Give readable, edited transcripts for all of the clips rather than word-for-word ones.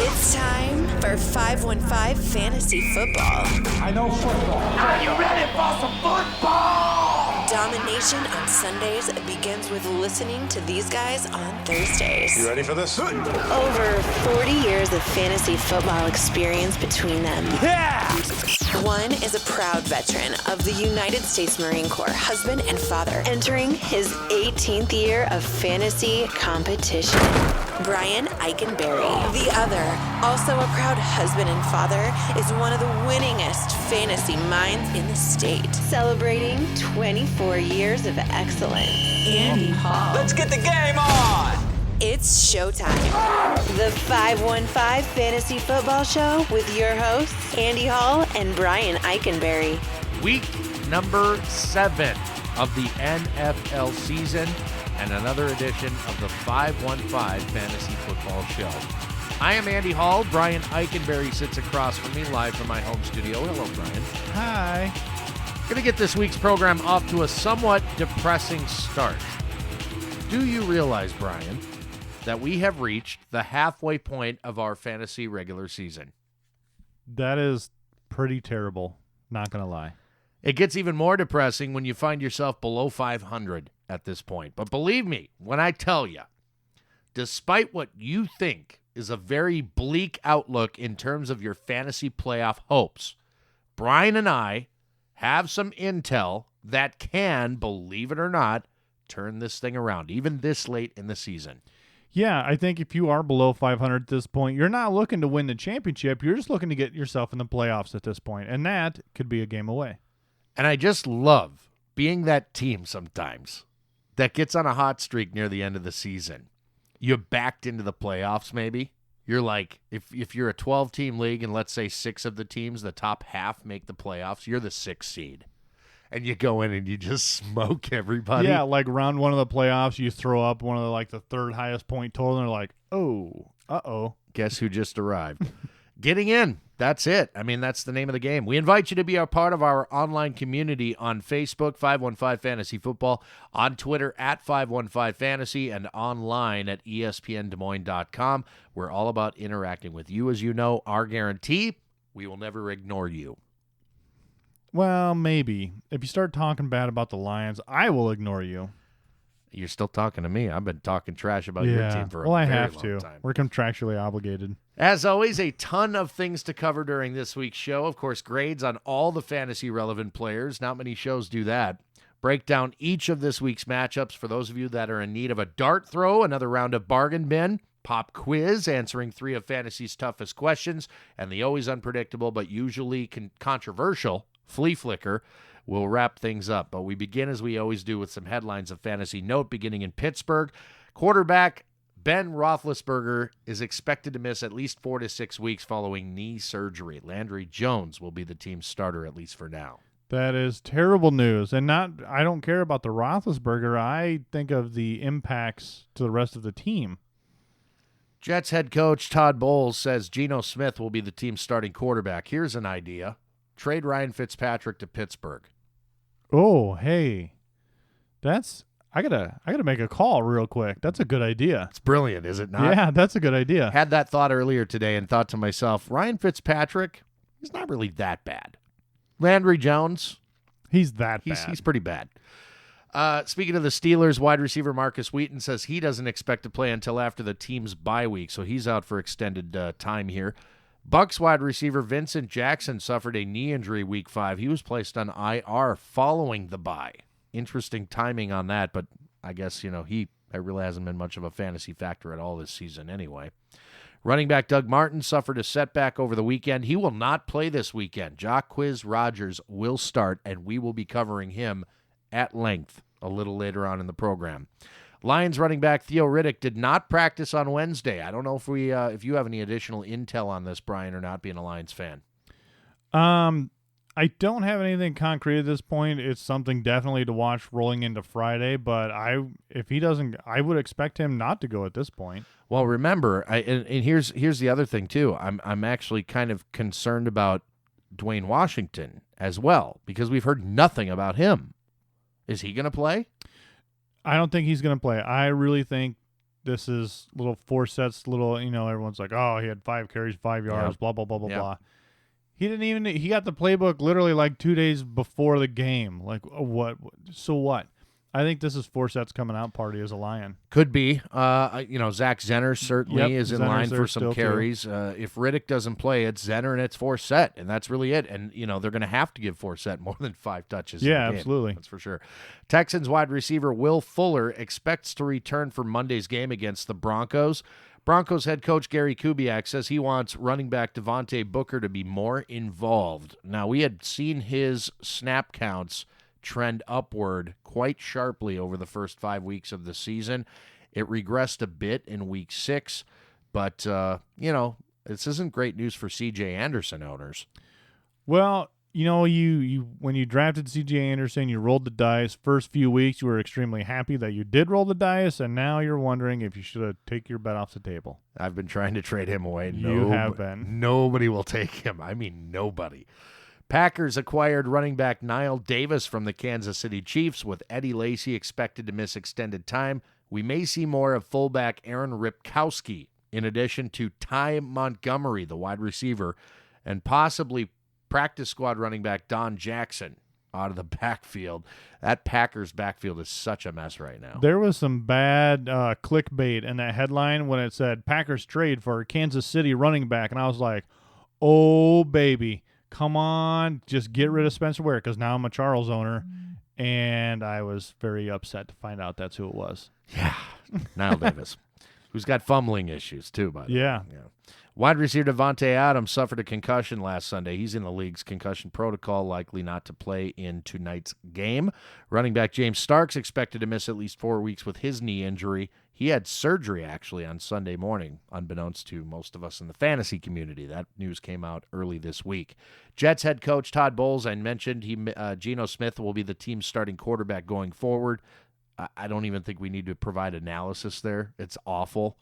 It's time for 515 Fantasy Football. I know football. Are you ready for some football? Domination on Sundays begins with listening to these guys on Thursdays. You ready for this? Over 40 years of fantasy football experience between them. Yeah! One is a proud veteran of the United States Marine Corps, husband and father, entering his 18th year of fantasy competition. Brian Eikenberry. The other, also a proud husband and father, is one of the winningest fantasy minds in the state. Celebrating 24 years of excellence. Andy Hall. Let's get the game on! It's showtime. The 515 Fantasy Football Show with your hosts, Andy Hall and Brian Eikenberry. Week number 7 of the NFL season and another edition of the 515 Fantasy Football Show. I am Andy Hall. Brian Eikenberry sits across from me live from my home studio. Hello, Brian. Hi. Going to get this week's program off to a somewhat depressing start. Do you realize, Brian, that we have reached the halfway point of our fantasy regular season? That is pretty terrible, not going to lie. It gets even more depressing when you find yourself below 500 at this point. But believe me when I tell you, despite what you think is a very bleak outlook in terms of your fantasy playoff hopes, Brian and I have some intel that can, believe it or not, turn this thing around, even this late in the season. Yeah, I think if you are below 500 at this point, you're not looking to win the championship. You're just looking to get yourself in the playoffs at this point, and that could be a game away. And I just love being that team sometimes that gets on a hot streak near the end of the season. You're backed into the playoffs maybe. You're like, if you're a 12-team league and let's say 6 of the teams, the top half make the playoffs, you're the 6th seed. And you go in and you just smoke everybody. Yeah, like round 1 of the playoffs, you throw up one of the third highest point total, and they're like, oh, uh-oh. Guess who just arrived? Getting in. That's it. I mean, that's the name of the game. We invite you to be a part of our online community on Facebook, 515 Fantasy Football, on Twitter at 515 Fantasy, and online at ESPNDesMoines.com. We're all about interacting with you. As you know, our guarantee, we will never ignore you. Well, maybe. If you start talking bad about the Lions, I will ignore you. You're still talking to me. I've been talking trash about your team for a very long time. We're contractually obligated. As always, a ton of things to cover during this week's show. Of course, grades on all the fantasy-relevant players. Not many shows do that. Break down each of this week's matchups for those of you that are in need of a dart throw, another round of bargain bin, pop quiz, answering 3 of fantasy's toughest questions, and the always unpredictable but usually controversial flea flicker. We'll wrap things up, but we begin as we always do with some headlines of fantasy note, beginning in Pittsburgh. Quarterback Ben Roethlisberger is expected to miss at least 4 to 6 weeks following knee surgery. Landry Jones will be the team's starter, at least for now. That is terrible news. And I don't care about the Roethlisberger. I think of the impacts to the rest of the team. Jets head coach Todd Bowles says Geno Smith will be the team's starting quarterback. Here's an idea. Trade Ryan Fitzpatrick to Pittsburgh. Oh, hey. I gotta make a call real quick. That's a good idea. It's brilliant, is it not? Yeah, that's a good idea. Had that thought earlier today and thought to myself, Ryan Fitzpatrick, he's not really that bad. Landry Jones, he's bad. He's pretty bad. Speaking of the Steelers, wide receiver Marcus Wheaton says he doesn't expect to play until after the team's bye week, so he's out for extended time here. Bucs wide receiver Vincent Jackson suffered a knee injury week 5. He was placed on IR following the bye. Interesting timing on that, but I guess, he really hasn't been much of a fantasy factor at all this season anyway. Running back Doug Martin suffered a setback over the weekend. He will not play this weekend. Jacquizz Rodgers will start, and we will be covering him at length a little later on in the program. Lions running back Theo Riddick did not practice on Wednesday. I don't know if you have any additional intel on this, Brian, or not, being a Lions fan. I don't have anything concrete at this point. It's something definitely to watch rolling into Friday, but if he doesn't, I would expect him not to go at this point. Well, remember, and here's the other thing too. I'm actually kind of concerned about Dwayne Washington as well because we've heard nothing about him. Is he going to play? I don't think he's going to play. I really think this is little Forsett's little, everyone's like, oh, he had 5 carries, 5 yards, blah, blah, blah, blah, blah. He got the playbook literally like 2 days before the game. Like, what? So what? I think this is Forsett's coming out party as a Lion. Could be. Zach Zenner certainly is in line for some carries. If Riddick doesn't play, it's Zenner and it's Forsett, and that's really it. And, they're going to have to give Forsett more than 5 touches. Yeah, in the game. absolutely. That's for sure. Texans wide receiver Will Fuller expects to return for Monday's game against the Broncos. Broncos head coach Gary Kubiak says he wants running back Devonte Booker to be more involved. Now, we had seen his snap counts trend upward quite sharply over the first 5 weeks of the season. It regressed a bit in week 6, but, this isn't great news for C.J. Anderson owners. Well, you when you drafted C.J. Anderson, you rolled the dice. First few weeks, you were extremely happy that you did roll the dice, and now you're wondering if you should have taken your bet off the table. I've been trying to trade him away. You have been. Nobody will take him. I mean, nobody. Packers acquired running back Niall Davis from the Kansas City Chiefs, with Eddie Lacy expected to miss extended time. We may see more of fullback Aaron Ripkowski, in addition to Ty Montgomery, the wide receiver, and possibly practice squad running back Don Jackson out of the backfield. That Packers backfield is such a mess right now. There was some bad clickbait in that headline when it said Packers trade for Kansas City running back, and I was like, oh, baby. Come on, just get rid of Spencer Ware, because now I'm a Charles owner, and I was very upset to find out that's who it was. Yeah, Niall Davis, who's got fumbling issues too, by the way. Yeah. Wide receiver Devonte Adams suffered a concussion last Sunday. He's in the league's concussion protocol, likely not to play in tonight's game. Running back James Starks expected to miss at least 4 weeks with his knee injury. He had surgery, actually, on Sunday morning, unbeknownst to most of us in the fantasy community. That news came out early this week. Jets head coach Todd Bowles, I mentioned, Geno Smith will be the team's starting quarterback going forward. I don't even think we need to provide analysis there. It's awful.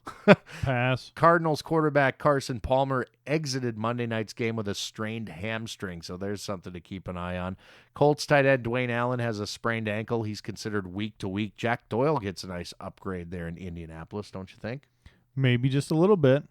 Pass. Cardinals quarterback Carson Palmer exited Monday night's game with a strained hamstring, so there's something to keep an eye on. Colts tight end Dwayne Allen has a sprained ankle. He's considered week to week. Jack Doyle gets a nice upgrade there in Indianapolis, don't you think? Maybe just a little bit.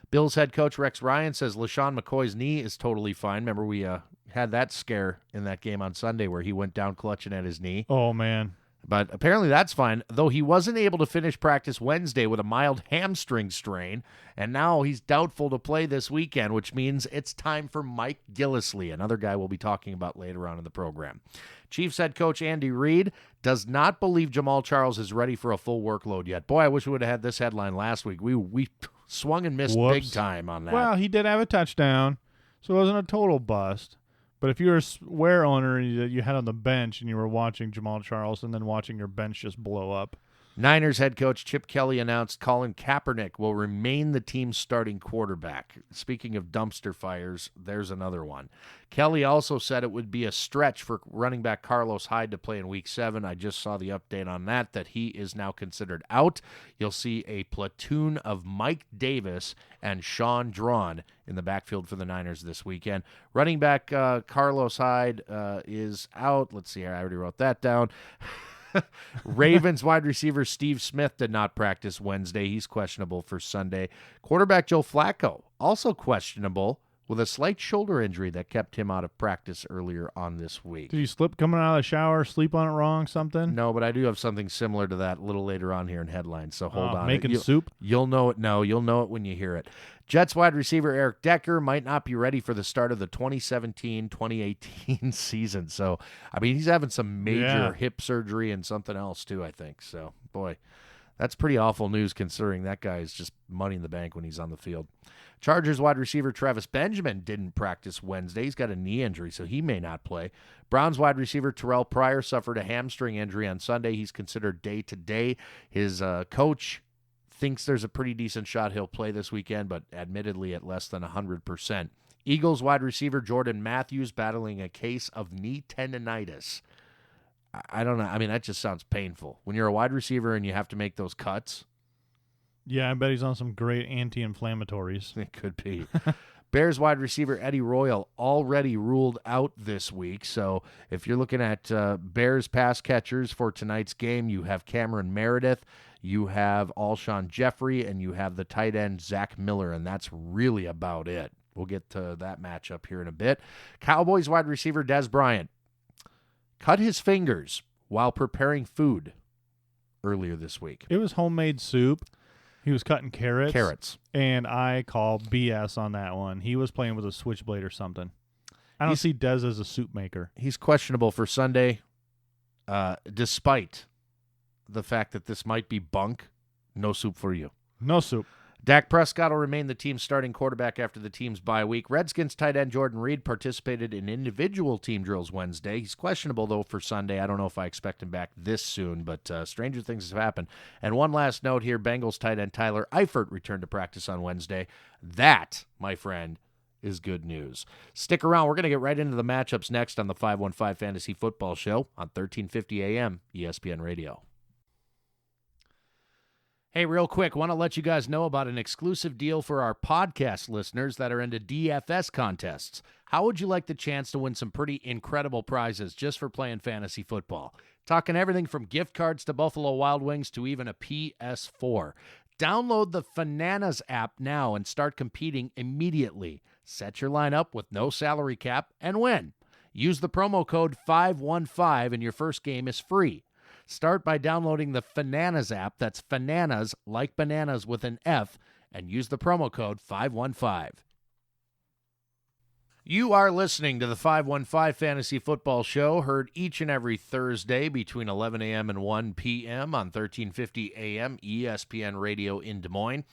Bills head coach Rex Ryan says LaShawn McCoy's knee is totally fine. Remember we had that scare in that game on Sunday where he went down clutching at his knee. Oh, man. But apparently that's fine, though he wasn't able to finish practice Wednesday with a mild hamstring strain, and now he's doubtful to play this weekend, which means it's time for Mike Gillis Lee, another guy we'll be talking about later on in the program. Chiefs head coach Andy Reid does not believe Jamal Charles is ready for a full workload yet. Boy, I wish we would have had this headline last week. We swung and missed big time on that. Well, he did have a touchdown, so it wasn't a total bust. But if you were a Ware owner and you had on the bench and you were watching Jamal Charles and then watching your bench just blow up. Niners head coach Chip Kelly announced Colin Kaepernick will remain the team's starting quarterback. Speaking of dumpster fires, there's another one. Kelly also said it would be a stretch for running back Carlos Hyde to play in Week 7. I just saw the update on that he is now considered out. You'll see a platoon of Mike Davis and Sean Drawn in the backfield for the Niners this weekend. Running back Carlos Hyde is out. Let's see here. I already wrote that down. Ravens wide receiver Steve Smith did not practice Wednesday. He's questionable for Sunday. Quarterback Joe Flacco, also questionable with a slight shoulder injury that kept him out of practice earlier on this week. Did he slip coming out of the shower, sleep on it wrong, something? No, but I do have something similar to that a little later on here in headlines, so hold on. Making soup? You'll know it. No, you'll know it when you hear it. Jets wide receiver Eric Decker might not be ready for the start of the 2017-2018 season. So, I mean, he's having some major hip surgery and something else too, I think. So, boy, that's pretty awful news considering that guy is just money in the bank when he's on the field. Chargers wide receiver Travis Benjamin didn't practice Wednesday. He's got a knee injury, so he may not play. Browns wide receiver Terrell Pryor suffered a hamstring injury on Sunday. He's considered day-to-day. His coach thinks there's a pretty decent shot he'll play this weekend, but admittedly at less than 100%. Eagles wide receiver Jordan Matthews battling a case of knee tendonitis. I don't know. I mean, that just sounds painful. When you're a wide receiver and you have to make those cuts. Yeah, I bet he's on some great anti-inflammatories. It could be. Bears wide receiver Eddie Royal already ruled out this week. So if you're looking at Bears pass catchers for tonight's game, you have Cameron Meredith, you have Alshon Jeffrey, and you have the tight end Zach Miller, and that's really about it. We'll get to that matchup here in a bit. Cowboys wide receiver Dez Bryant cut his fingers while preparing food earlier this week. It was homemade soup. He was cutting carrots. And I call BS on that one. He was playing with a switchblade or something. I don't see Dez as a soup maker. He's questionable for Sunday, despite the fact that this might be bunk. No soup for you. No soup. Dak Prescott will remain the team's starting quarterback after the team's bye week. Redskins tight end Jordan Reed participated in individual team drills Wednesday. He's questionable, though, for Sunday. I don't know if I expect him back this soon, but stranger things have happened. And one last note here, Bengals tight end Tyler Eifert returned to practice on Wednesday. That, my friend, is good news. Stick around. We're going to get right into the matchups next on the 515 Fantasy Football Show on 1350 AM ESPN Radio. Hey, real quick, want to let you guys know about an exclusive deal for our podcast listeners that are into DFS contests. How would you like the chance to win some pretty incredible prizes just for playing fantasy football? Talking everything from gift cards to Buffalo Wild Wings to even a PS4. Download the Fananas app now and start competing immediately. Set your lineup with no salary cap and win. Use the promo code 515 and your first game is free. Start by downloading the Fananas app. That's Fananas, like bananas with an F, and use the promo code 515. You are listening to the 515 Fantasy Football Show, heard each and every Thursday between 11 a.m. and 1 p.m. on 1350 a.m. ESPN Radio in Des Moines.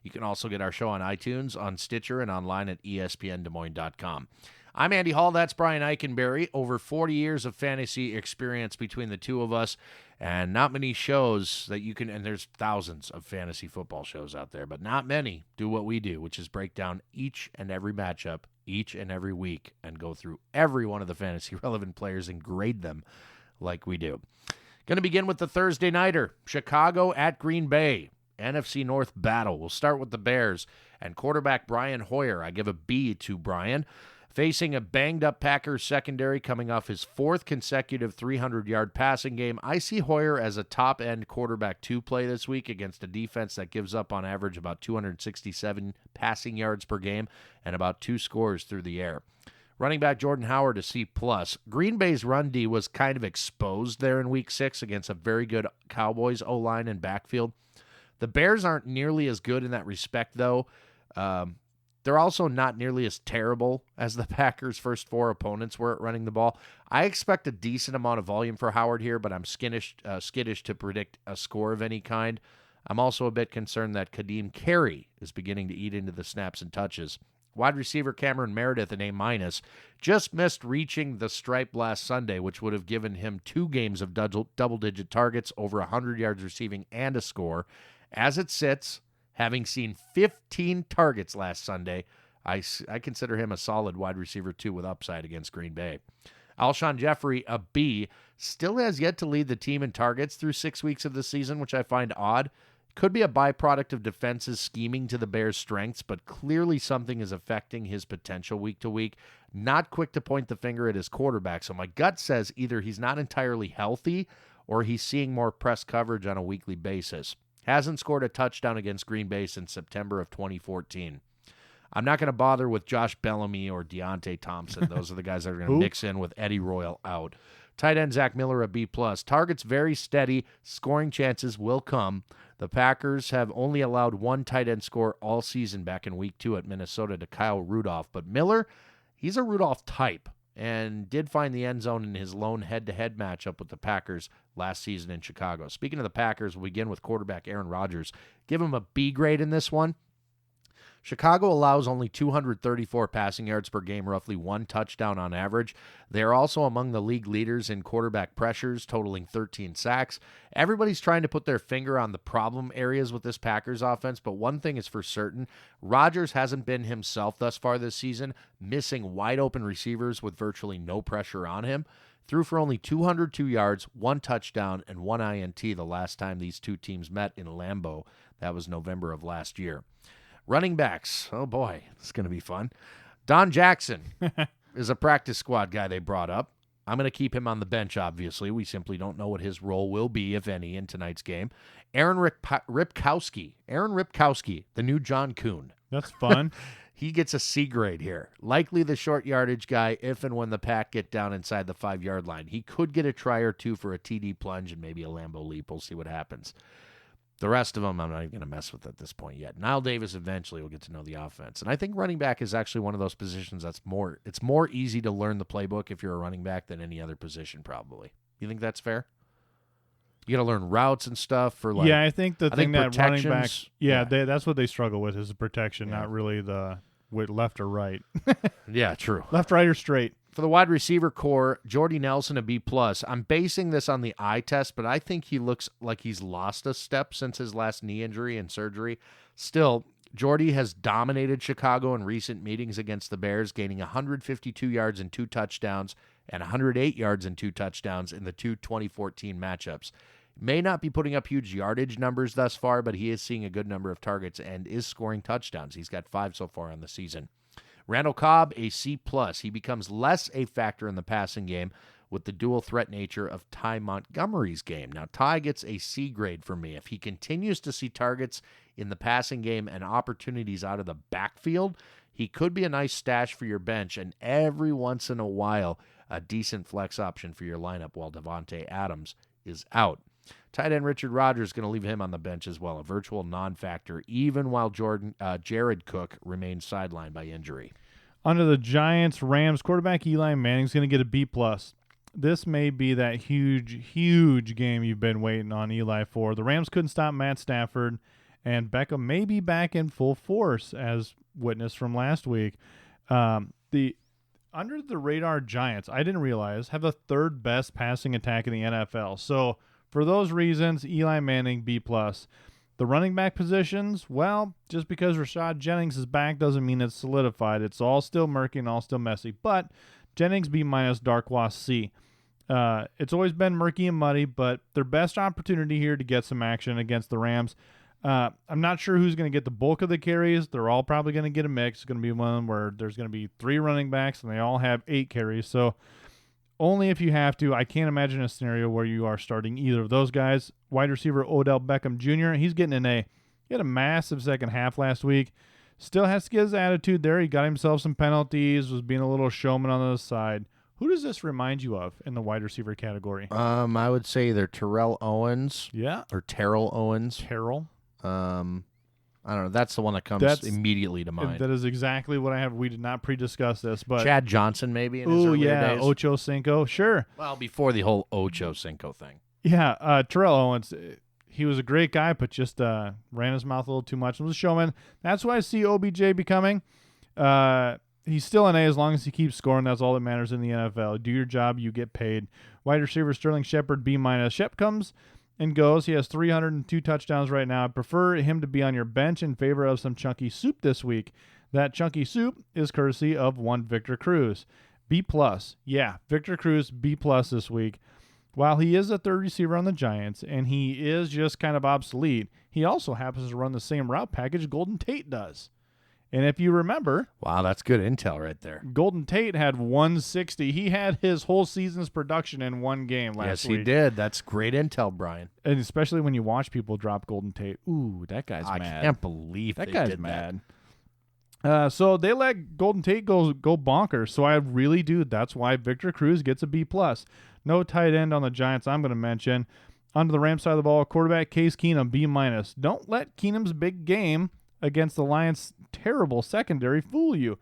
You can also get our show on iTunes, on Stitcher, and online at espndesmoines.com. I'm Andy Hall. That's Brian Eikenberry. Over 40 years of fantasy experience between the two of us, and not many shows that you can, and there's thousands of fantasy football shows out there, but not many do what we do, which is break down each and every matchup each and every week and go through every one of the fantasy relevant players and grade them like we do. Going to begin with the Thursday nighter, Chicago at Green Bay. NFC North battle. We'll start with the Bears and quarterback Brian Hoyer. I give a B to Brian. Facing a banged-up Packers secondary coming off his fourth consecutive 300-yard passing game, I see Hoyer as a top-end quarterback 2 play this week against a defense that gives up on average about 267 passing yards per game and about 2 scores through the air. Running back Jordan Howard a C+. Green Bay's run D was kind of exposed there in Week 6 against a very good Cowboys O-line and backfield. The Bears aren't nearly as good in that respect, though. They're also not nearly as terrible as the Packers' first 4 opponents were at running the ball. I expect a decent amount of volume for Howard here, but I'm skittish to predict a score of any kind. I'm also a bit concerned that Kadeem Carey is beginning to eat into the snaps and touches. Wide receiver Cameron Meredith, an A-, just missed reaching the stripe last Sunday, which would have given him 2 games of double-digit targets, over 100 yards receiving, and a score. As it sits, having seen 15 targets last Sunday, I consider him a solid wide receiver, too, with upside against Green Bay. Alshon Jeffrey, a B, still has yet to lead the team in targets through 6 weeks of the season, which I find odd. Could be a byproduct of defenses scheming to the Bears' strengths, but clearly something is affecting his potential week to week. Not quick to point the finger at his quarterback, so my gut says either he's not entirely healthy or he's seeing more press coverage on a weekly basis. Hasn't scored a touchdown against Green Bay since September of 2014. I'm not going to bother with Josh Bellamy or Deontay Thompson. Those are the guys that are going to mix in with Eddie Royal out. Tight end Zach Miller, a B+. Targets very steady. Scoring chances will come. The Packers have only allowed 1 tight end score all season back in Week 2 at Minnesota to Kyle Rudolph. But Miller, he's a Rudolph type and did find the end zone in his lone head-to-head matchup with the Packers last season in Chicago. Speaking of the Packers, we'll begin with quarterback Aaron Rodgers. Give him a B grade in this one. Chicago allows only 234 passing yards per game, roughly 1 touchdown on average. They are also among the league leaders in quarterback pressures, totaling 13 sacks. Everybody's trying to put their finger on the problem areas with this Packers offense, but one thing is for certain, Rodgers hasn't been himself thus far this season, missing wide-open receivers with virtually no pressure on him. Threw for only 202 yards, 1 touchdown, and 1 INT the last time these two teams met in Lambeau. That was November of last year. Running backs. Oh, boy. It's going to be fun. Don Jackson is a practice squad guy they brought up. I'm going to keep him on the bench, obviously. We simply don't know what his role will be, if any, in tonight's game. Aaron Ripkowski. Aaron Ripkowski, the new John Kuhn. That's fun. He gets a C grade here. Likely the short yardage guy if and when the Pack get down inside the 5-yard line. He could get a try or two for a TD plunge and maybe a Lambeau leap. We'll see what happens. The rest of them, I'm not even going to mess with at this point yet. Nile Davis eventually will get to know the offense. And I think running back is actually one of those positions it's more easy to learn the playbook if you're a running back than any other position probably. You think that's fair? You got to learn routes and stuff for like. Yeah, I think that running back. Yeah, yeah. That's what they struggle with is the protection, not really the with left or right. Yeah, true. Left, right, or straight. For the wide receiver core, Jordy Nelson a B+. I'm basing this on the eye test, but I think he looks like he's lost a step since his last knee injury and surgery. Still, Jordy has dominated Chicago in recent meetings against the Bears, gaining 152 yards and 2 touchdowns and 108 yards and 2 touchdowns in the two 2014 matchups. May not be putting up huge yardage numbers thus far, but he is seeing a good number of targets and is scoring touchdowns. He's got 5 so far on the season. Randall Cobb, a C+. He becomes less a factor in the passing game with the dual threat nature of Ty Montgomery's game. Now, Ty gets a C grade for me. If he continues to see targets in the passing game and opportunities out of the backfield, he could be a nice stash for your bench and every once in a while a decent flex option for your lineup while Devonte Adams is out. Tight end Richard Rodgers is going to leave him on the bench as well, a virtual non-factor, even while Jared Cook remains sidelined by injury. Under the Giants-Rams, quarterback Eli Manning's going to get a B+. This may be that huge game you've been waiting on Eli for. The Rams couldn't stop Matt Stafford, and Beckham may be back in full force, as witnessed from last week. The under-the-radar Giants, I didn't realize, have the third best passing attack in the NFL. So, for those reasons, Eli Manning, B+. The running back positions, well, just because Rashad Jennings is back doesn't mean it's solidified. It's all still murky and all still messy. But Jennings, B-, Darkwa, C. It's always been murky and muddy, but their best opportunity here to get some action against the Rams. I'm not sure who's going to get the bulk of the carries. They're all probably going to get a mix. It's going to be one where there's going to be 3 running backs, and they all have 8 carries. So only if you have to. I can't imagine a scenario where you are starting either of those guys. Wide receiver Odell Beckham Jr., he's getting an A. He had a massive second half last week. Still has to get his attitude there. He got himself some penalties, was being a little showman on the side. Who does this remind you of in the wide receiver category? I would say either Terrell Owens or Terrell Owens. Terrell? I don't know. That's the one that comes immediately to mind. That is exactly what I have. We did not pre-discuss this, but Chad Johnson maybe in his earlier days. Ocho Cinco, sure. Well, before the whole Ocho Cinco thing. Yeah, Terrell Owens, he was a great guy, but just ran his mouth a little too much and was a showman. That's what I see OBJ becoming. He's still an A as long as he keeps scoring. That's all that matters in the NFL. Do your job, you get paid. Wide receiver Sterling Shepard, B-. Shep comes and goes. He has 302 touchdowns right now. I prefer him to be on your bench in favor of some chunky soup this week. That chunky soup is courtesy of one Victor Cruz. B+. Yeah, Victor Cruz, B+ this week. While he is a third receiver on the Giants, and he is just kind of obsolete, he also happens to run the same route package Golden Tate does. And if you remember... Wow, that's good intel right there. Golden Tate had 160. He had his whole season's production in one game last week. Yes, he did. That's great intel, Brian. And especially when you watch people drop Golden Tate. Ooh, that guy's mad. I can't believe that they guy's did mad. So they let Golden Tate go bonkers. So I really do. That's why Victor Cruz gets a B+. No tight end on the Giants I'm going to mention. Onto the Rams side of the ball, quarterback Case Keenum, B-. Don't let Keenum's big game against the Lions' terrible secondary fool you.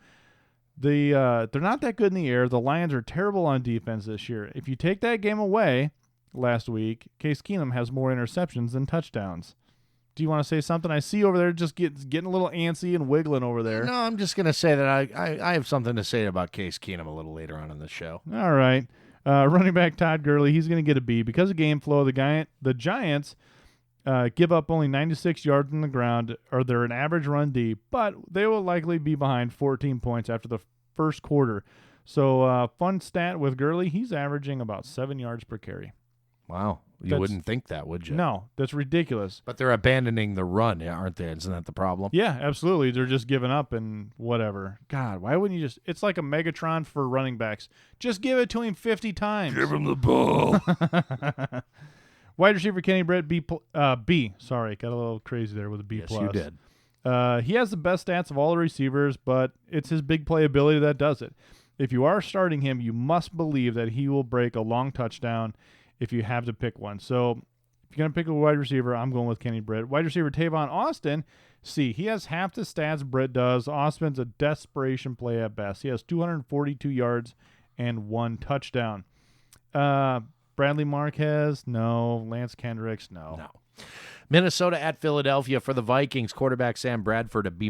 They're not that good in the air. The Lions are terrible on defense this year. If you take that game away last week, Case Keenum has more interceptions than touchdowns. Do you want to say something? I see over there just getting a little antsy and wiggling over there. No, I'm just going to say that I have something to say about Case Keenum a little later on in the show. All right. Running back Todd Gurley, he's going to get a B. Because of game flow, the Giants give up only 96 yards on the ground, or they're an average run D, but they will likely be behind 14 points after the first quarter. So fun stat with Gurley, he's averaging about 7 yards per carry. Wow. You wouldn't think that, would you? No, that's ridiculous. But they're abandoning the run, aren't they? Isn't that the problem? Yeah, absolutely. They're just giving up and whatever. God, why wouldn't you just – it's like a Megatron for running backs. Just give it to him 50 times. Give him the ball. Wide receiver Kenny Britt, B. Sorry, got a little crazy there with a B+. Yes, you did. He has the best stats of all the receivers, but it's his big playability that does it. If you are starting him, you must believe that he will break a long touchdown if you have to pick one. So if you're going to pick a wide receiver, I'm going with Kenny Britt. Wide receiver Tavon Austin, C. He has half the stats Britt does. Austin's a desperation play at best. He has 242 yards and 1 touchdown. Bradley Marquez, no. Lance Kendricks, no. Minnesota at Philadelphia for the Vikings. Quarterback Sam Bradford, a B-.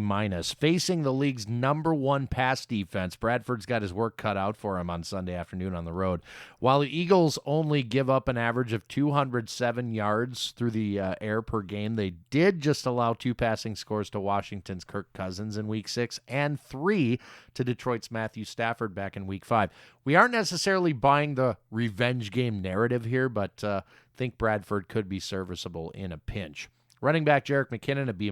Facing the league's #1 pass defense, Bradford's got his work cut out for him on Sunday afternoon on the road. While the Eagles only give up an average of 207 yards through the air per game, they did just allow 2 passing scores to Washington's Kirk Cousins in Week 6 and 3 to Detroit's Matthew Stafford back in Week 5. We aren't necessarily buying the revenge game narrative here, but think Bradford could be serviceable in a pinch. Running back Jerick McKinnon, a B-.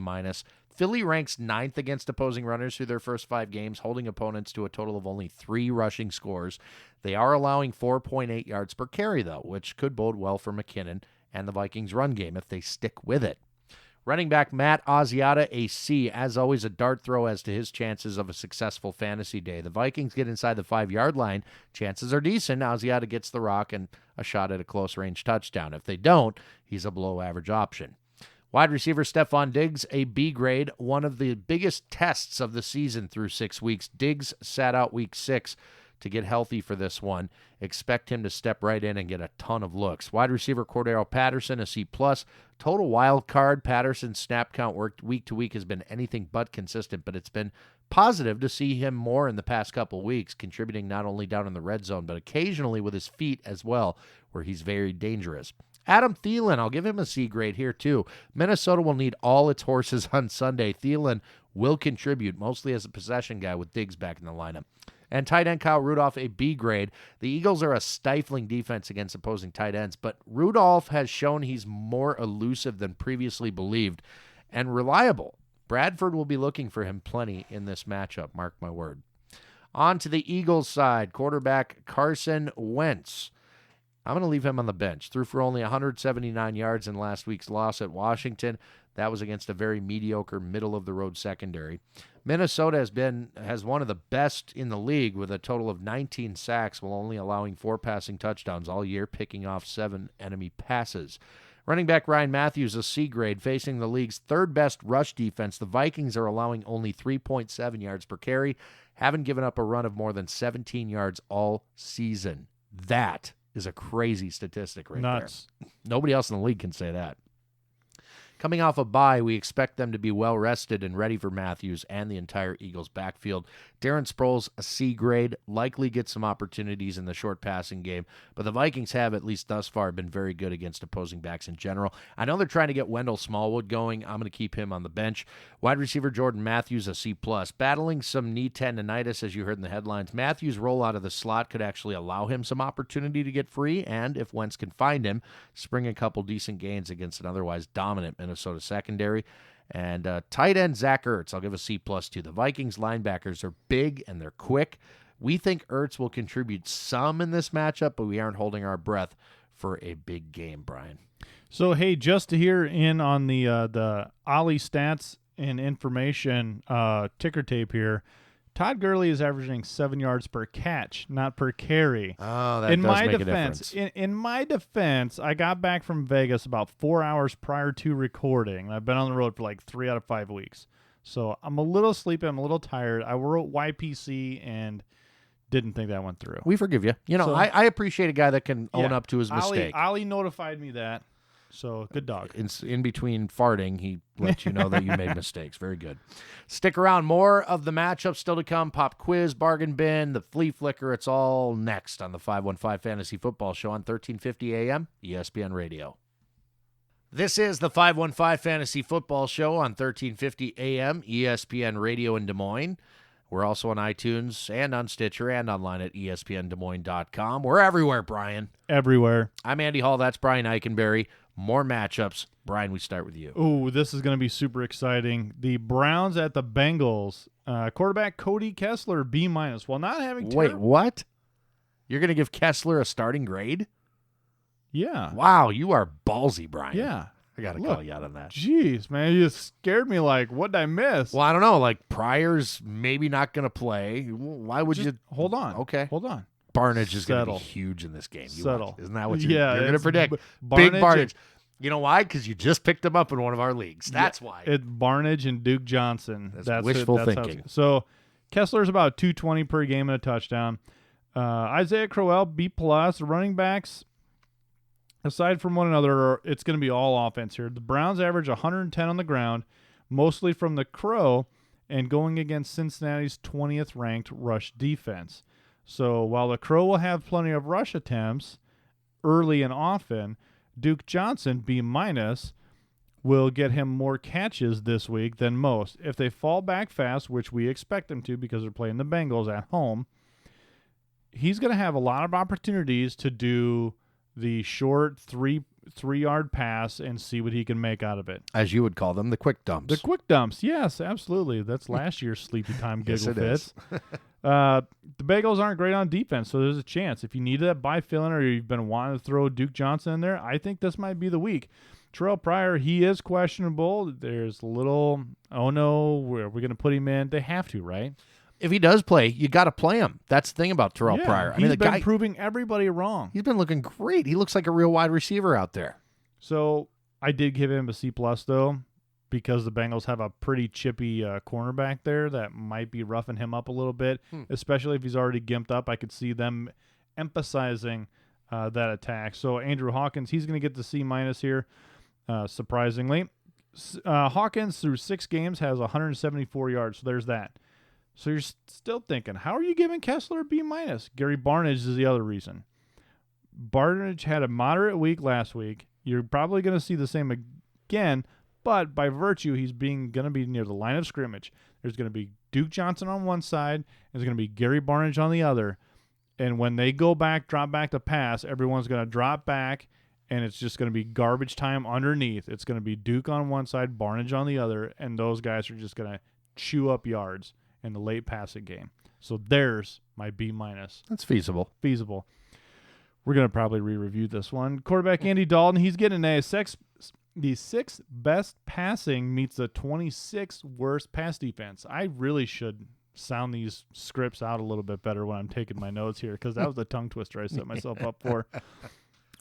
Philly ranks 9th against opposing runners through their first 5 games, holding opponents to a total of only 3 rushing scores. They are allowing 4.8 yards per carry, though, which could bode well for McKinnon and the Vikings' run game if they stick with it. Running back Matt Asiata, a C. As always, a dart throw as to his chances of a successful fantasy day. The Vikings get inside the 5-yard line. Chances are decent. Asiata gets the rock and a shot at a close-range touchdown. If they don't, he's a below-average option. Wide receiver Stephon Diggs, a B grade, one of the biggest tests of the season through 6 weeks. Diggs sat out Week 6 to get healthy for this one. Expect him to step right in and get a ton of looks. Wide receiver Cordero Patterson, a C+. Total wild card. Patterson's snap count worked week to week has been anything but consistent, but it's been positive to see him more in the past couple weeks, contributing not only down in the red zone, but occasionally with his feet as well, where he's very dangerous. Adam Thielen, I'll give him a C grade here too. Minnesota will need all its horses on Sunday. Thielen will contribute, mostly as a possession guy with Diggs back in the lineup. And tight end Kyle Rudolph, a B grade. The Eagles are a stifling defense against opposing tight ends, but Rudolph has shown he's more elusive than previously believed and reliable. Bradford will be looking for him plenty in this matchup, mark my word. On to the Eagles side, quarterback Carson Wentz. I'm going to leave him on the bench. Threw for only 179 yards in last week's loss at Washington. That was against a very mediocre, middle-of-the-road secondary. Minnesota has one of the best in the league with a total of 19 sacks while only allowing 4 passing touchdowns all year, picking off 7 enemy passes. Running back Ryan Matthews, a C grade, facing the league's 3rd-best rush defense. The Vikings are allowing only 3.7 yards per carry, haven't given up a run of more than 17 yards all season. That is a crazy statistic right there. Nobody else in the league can say that. Coming off a bye, we expect them to be well-rested and ready for Matthews and the entire Eagles backfield. Darren Sproles, a C grade, likely gets some opportunities in the short passing game, but the Vikings have, at least thus far, been very good against opposing backs in general. I know they're trying to get Wendell Smallwood going. I'm going to keep him on the bench. Wide receiver Jordan Matthews, a C+. Battling some knee tendonitis, as you heard in the headlines. Matthews' roll out of the slot could actually allow him some opportunity to get free, and if Wentz can find him, spring a couple decent gains against an otherwise dominant Minnesota secondary. And tight end Zach Ertz, I'll give a C+ to. The Vikings linebackers are big and they're quick. We think Ertz will contribute some in this matchup, but we aren't holding our breath for a big game, Brian. So, hey, just to hear in on the Ollie stats and information ticker tape here, Todd Gurley is averaging 7 yards per catch, not per carry. Oh, that does make a difference. In my defense, I got back from Vegas about 4 hours prior to recording. I've been on the road for like 3 out of 5 weeks. So I'm a little sleepy. I'm a little tired. I wrote YPC and didn't think that went through. We forgive you. You know, So- I appreciate a guy that can own up to his mistake. Ollie notified me that. So, good dog. In between farting, he let you know that you made mistakes. Very good. Stick around. More of the matchup still to come. Pop quiz, bargain bin, the flea flicker. It's all next on the 515 Fantasy Football Show on 1350 AM, ESPN Radio. This is the 515 Fantasy Football Show on 1350 AM, ESPN Radio in Des Moines. We're also on iTunes and on Stitcher and online at espndesmoines.com. We're everywhere, Brian. Everywhere. I'm Andy Hall. That's Brian Eichenberry. More matchups. Brian, we start with you. Ooh, this is going to be super exciting. The Browns at the Bengals. Quarterback Cody Kessler, B-. While not having Wait, what? You're going to give Kessler a starting grade? Yeah. Wow, you are ballsy, Brian. Yeah. I got to call you out on that. Jeez, man, you just scared me. Like, what did I miss? Well, I don't know. Like, Pryor's maybe not going to play. Why would you? Hold on. Okay. Hold on. Barnage is going to be Settle. huge in this game. You Settle. watch. Isn't that what you're going to predict? Big Barnage. Barnage. You know why? Because you just picked him up in one of our leagues. That's why. It's Barnage and Duke Johnson. That's wishful thinking. So Kessler's about 220 per game and a touchdown. Isaiah Crowell, B+. The running backs, aside from one another, it's going to be all offense here. The Browns average 110 on the ground, mostly from the Crow, and going against Cincinnati's 20th ranked rush defense. So while the Crow will have plenty of rush attempts early and often, Duke Johnson, B-, will get him more catches this week than most. If they fall back fast, which we expect them to because they're playing the Bengals at home, he's going to have a lot of opportunities to do the short three-yard pass and see what he can make out of it. As you would call them, the quick dumps. The quick dumps, yes, absolutely. That's last year's sleepy time giggle Yes, it fits. is. The Bengals aren't great on defense, so there's a chance. If you need that by filling or you've been wanting to throw Duke Johnson in there, I think this might be the week. Terrell Pryor, he is questionable. There's a little, oh no, we're going to put him in. They have to, right? If he does play, you got to play him. That's the thing about Terrell Pryor. He's been proving everybody wrong. He's been looking great. He looks like a real wide receiver out there. So I did give him a C+, though, because the Bengals have a pretty chippy cornerback there that might be roughing him up a little bit, especially if he's already gimped up. I could see them emphasizing that attack. So Andrew Hawkins, he's going to get the C- here, surprisingly. Hawkins, through 6 games, has 174 yards, so there's that. So you're still thinking, how are you giving Kessler a B-? Gary Barnage is the other reason. Barnage had a moderate week last week. You're probably going to see the same again, but by virtue, he's going to be near the line of scrimmage. There's going to be Duke Johnson on one side, and there's going to be Gary Barnage on the other. And when they drop back to pass, everyone's going to drop back, and it's just going to be garbage time underneath. It's going to be Duke on one side, Barnage on the other, and those guys are just going to chew up yards in the late passing game. So there's my B-. That's feasible. We're going to probably re-review this one. Quarterback Andy Dalton, he's getting an A. The 6th best passing meets the 26th worst pass defense. I really should sound these scripts out a little bit better when I'm taking my notes here, because that was the tongue twister I set myself up for.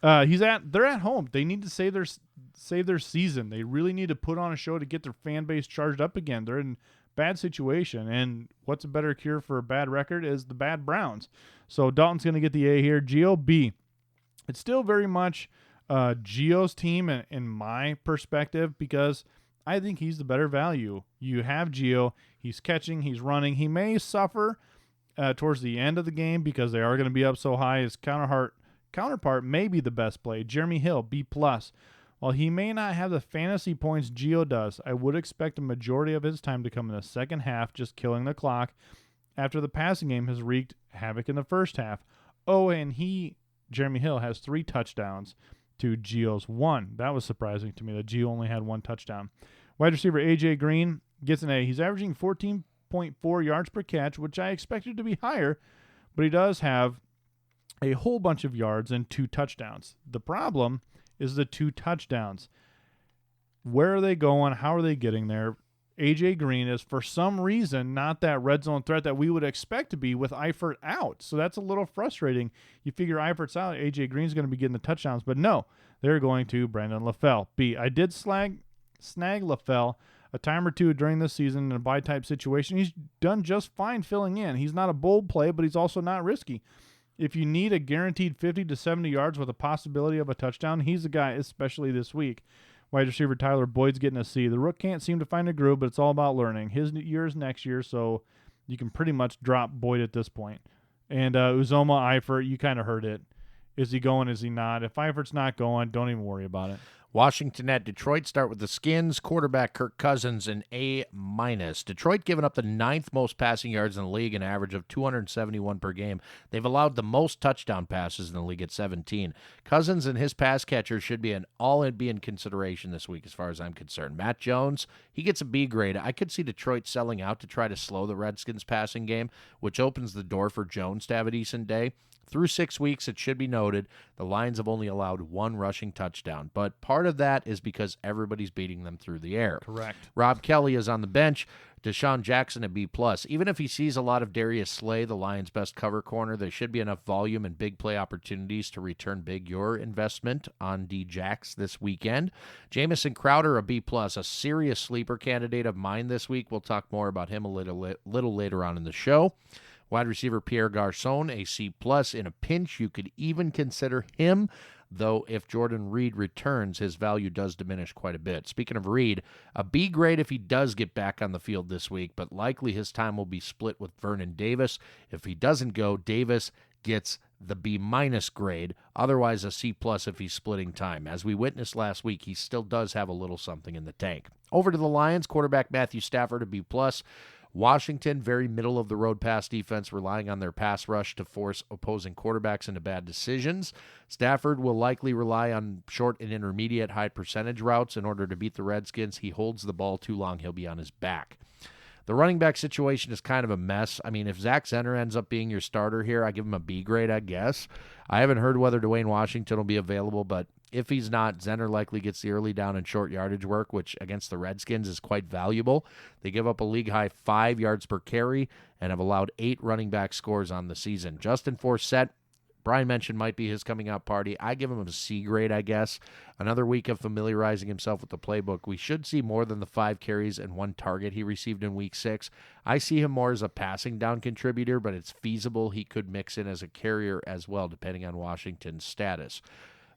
They're at home. They need to save their season. They really need to put on a show to get their fan base charged up again. They're in bad situation, and what's a better cure for a bad record is the bad Browns. So Dalton's going to get the A here. Gio, B. It's still very much Gio's team in my perspective, because I think he's the better value. You have Gio. He's catching. He's running. He may suffer towards the end of the game because they are going to be up so high. His counterpart may be the best play. Jeremy Hill, B+. While he may not have the fantasy points Gio does, I would expect a majority of his time to come in the second half, just killing the clock, after the passing game has wreaked havoc in the first half. Oh, and Jeremy Hill, has 3 touchdowns to Gio's 1. That was surprising to me that Gio only had 1 touchdown. Wide receiver A.J. Green gets an A. He's averaging 14.4 yards per catch, which I expected to be higher, but he does have a whole bunch of yards and 2 touchdowns. The problem is the 2 touchdowns. Where are they going? How are they getting there? A.J. Green is, for some reason, not that red zone threat that we would expect to be with Eifert out. So that's a little frustrating. You figure Eifert's out, A.J. Green's going to be getting the touchdowns, but no, they're going to Brandon LaFell. B. I did snag LaFell a time or two during this season in a bye-type situation. He's done just fine filling in. He's not a bold play, but he's also not risky. If you need a guaranteed 50 to 70 yards with a possibility of a touchdown, he's the guy, especially this week. Wide receiver Tyler Boyd's getting a C. The Rook can't seem to find a groove, but it's all about learning. His year is next year, so you can pretty much drop Boyd at this point. And Uzoma, Eifert, you kind of heard it. Is he going? Is he not? If Eifert's not going, don't even worry about it. Washington at Detroit. Start with the Skins. Quarterback Kirk Cousins, an A-. Detroit giving up the 9th most passing yards in the league, an average of 271 per game. They've allowed the most touchdown passes in the league at 17. Cousins and his pass catcher should be in consideration this week as far as I'm concerned. Matt Jones, he gets a B grade. I could see Detroit selling out to try to slow the Redskins passing game, which opens the door for Jones to have a decent day. Through 6 weeks, it should be noted, the Lions have only allowed 1 rushing touchdown, but part of that is because everybody's beating them through the air. Correct. Rob Kelly is on the bench. Desean Jackson a B+. Even if he sees a lot of Darius Slay, the Lions' best cover corner, there should be enough volume and big play opportunities to return big your investment on D-Jax this weekend. Jameson Crowder a B+, a serious sleeper candidate of mine this week. We'll talk more about him a little later on in the show. Wide receiver Pierre Garçon, a C+. In a pinch, you could even consider him, though if Jordan Reed returns, his value does diminish quite a bit. Speaking of Reed, a B grade if he does get back on the field this week, but likely his time will be split with Vernon Davis. If he doesn't go, Davis gets the B- grade, otherwise a C+ if he's splitting time. As we witnessed last week, he still does have a little something in the tank. Over to the Lions, quarterback Matthew Stafford a B+. Washington, very middle-of-the-road pass defense, relying on their pass rush to force opposing quarterbacks into bad decisions. Stafford will likely rely on short and intermediate high-percentage routes in order to beat the Redskins. He holds the ball too long, he'll be on his back. The running back situation is kind of a mess. I mean, if Zach Zenner ends up being your starter here, I give him a B grade, I guess. I haven't heard whether Dwayne Washington will be available, but if he's not, Zenner likely gets the early down and short yardage work, which against the Redskins is quite valuable. They give up a league-high 5 yards per carry and have allowed 8 running back scores on the season. Justin Forsett, Brian mentioned might be his coming out party. I give him a C grade, I guess. Another week of familiarizing himself with the playbook. We should see more than the 5 carries and 1 target he received in week 6. I see him more as a passing down contributor, but it's feasible he could mix in as a carrier as well, depending on Washington's status.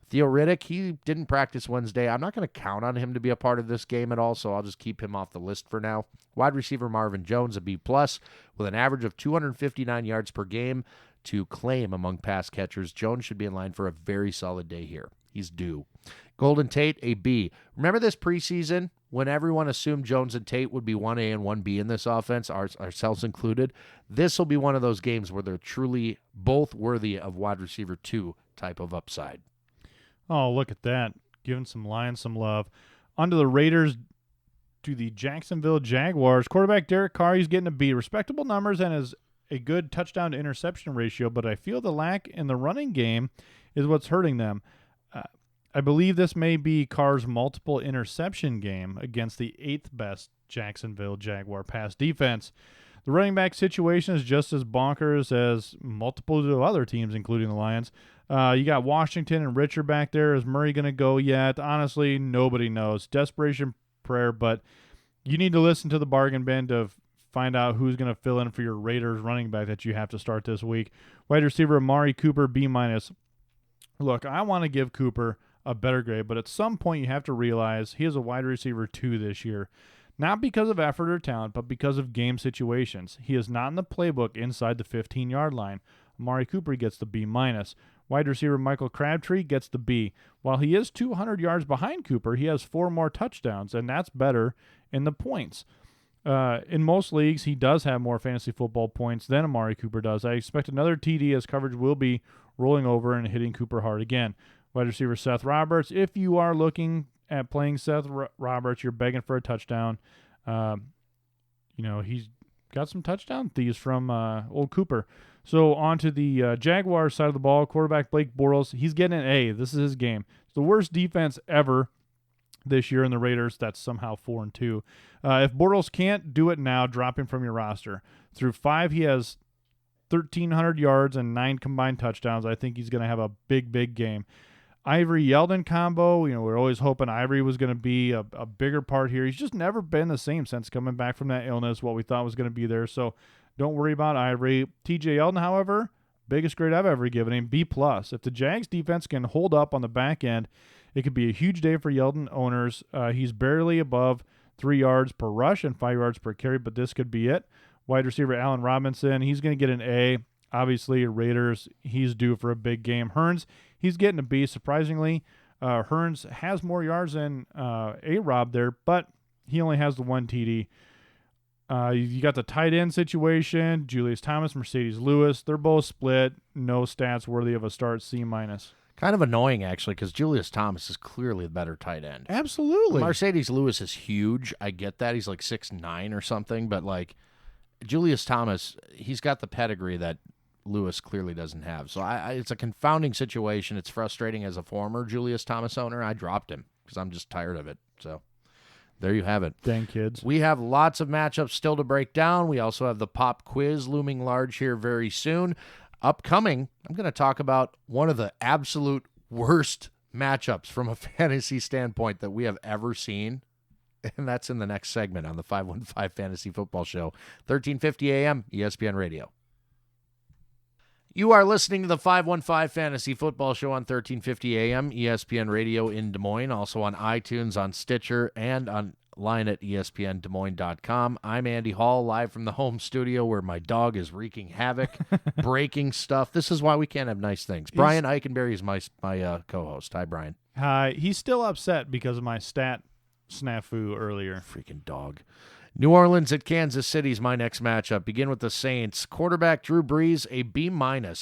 Theo Riddick, he didn't practice Wednesday. I'm not going to count on him to be a part of this game at all, so I'll just keep him off the list for now. Wide receiver Marvin Jones, a B+, with an average of 259 yards per game to claim among pass catchers. Jones should be in line for a very solid day here. He's due. Golden Tate, a B. Remember this preseason when everyone assumed Jones and Tate would be 1A and 1B in this offense, ourselves included? This will be one of those games where they're truly both worthy of wide receiver 2 type of upside. Oh, look at that. Giving some Lions some love. Onto the Raiders, to the Jacksonville Jaguars. Quarterback Derek Carr, he's getting a B. Respectable numbers and is a good touchdown to interception ratio, but I feel the lack in the running game is what's hurting them. I believe this may be Carr's multiple interception game against the 8th best Jacksonville Jaguar pass defense. The running back situation is just as bonkers as multiple other teams, including the Lions. You got Washington and Richard back there. Is Murray going to go yet? Honestly, nobody knows. Desperation prayer, but you need to listen to the bargain bin to find out who's going to fill in for your Raiders running back that you have to start this week. Wide receiver Amari Cooper, B-. Look, I want to give Cooper a better grade, but at some point you have to realize he is a wide receiver 2 this year. Not because of effort or talent, but because of game situations. He is not in the playbook inside the 15-yard line. Amari Cooper gets the B-. Wide receiver Michael Crabtree gets the B. While he is 200 yards behind Cooper, he has 4 more touchdowns, and that's better in the points. In most leagues, he does have more fantasy football points than Amari Cooper does. I expect another TD as coverage will be rolling over and hitting Cooper hard again. Wide receiver Seth Roberts, if you are looking at playing Seth Roberts, you're begging for a touchdown. He's got some touchdown thieves from old Cooper. So on to the Jaguars side of the ball, quarterback Blake Bortles, he's getting an A. This is his game. It's the worst defense ever this year in the Raiders. That's somehow 4-2. If Bortles can't do it now, drop him from your roster. Through 5, he has 1,300 yards and 9 combined touchdowns. I think he's going to have a big, big game. Ivory-Yeldon combo, we're always hoping Ivory was going to be a bigger part here. He's just never been the same since coming back from that illness, what we thought was going to be there. So don't worry about Ivory. TJ Yeldon, however, biggest grade I've ever given him, B+. If the Jags defense can hold up on the back end, it could be a huge day for Yeldon owners. He's barely above 3 yards per rush and 5 yards per carry, but this could be it. Wide receiver Allen Robinson, he's going to get an A. Obviously, Raiders, he's due for a big game. Hearns, he's getting a B, surprisingly. Hearns has more yards than A-Rob there, but he only has the 1 TD. You got the tight end situation, Julius Thomas, Mercedes Lewis. They're both split. No stats worthy of a start, C-. Kind of annoying, actually, because Julius Thomas is clearly the better tight end. Absolutely. Mercedes Lewis is huge. I get that. He's like 6'9" or something, but like Julius Thomas, he's got the pedigree that Lewis clearly doesn't have. So it's a confounding situation. It's frustrating as a former Julius Thomas owner. I dropped him because I'm just tired of it. So there you have it. Dang kids. We have lots of matchups still to break down. We also have the pop quiz looming large here very soon. Upcoming, I'm going to talk about one of the absolute worst matchups from a fantasy standpoint that we have ever seen. And that's in the next segment on the 515 Fantasy Football Show, 1350 AM, ESPN Radio. You are listening to the 515 Fantasy Football Show on 1350 AM, ESPN Radio in Des Moines, also on iTunes, on Stitcher, and online at espndesmoines.com. I'm Andy Hall, live from the home studio where my dog is wreaking havoc, breaking stuff. This is why we can't have nice things. Brian Eichenberry is my co-host. Hi, Brian. Hi. He's still upset because of my stat snafu earlier. Freaking dog. New Orleans at Kansas City is my next matchup. Begin with the Saints. Quarterback Drew Brees, a B-.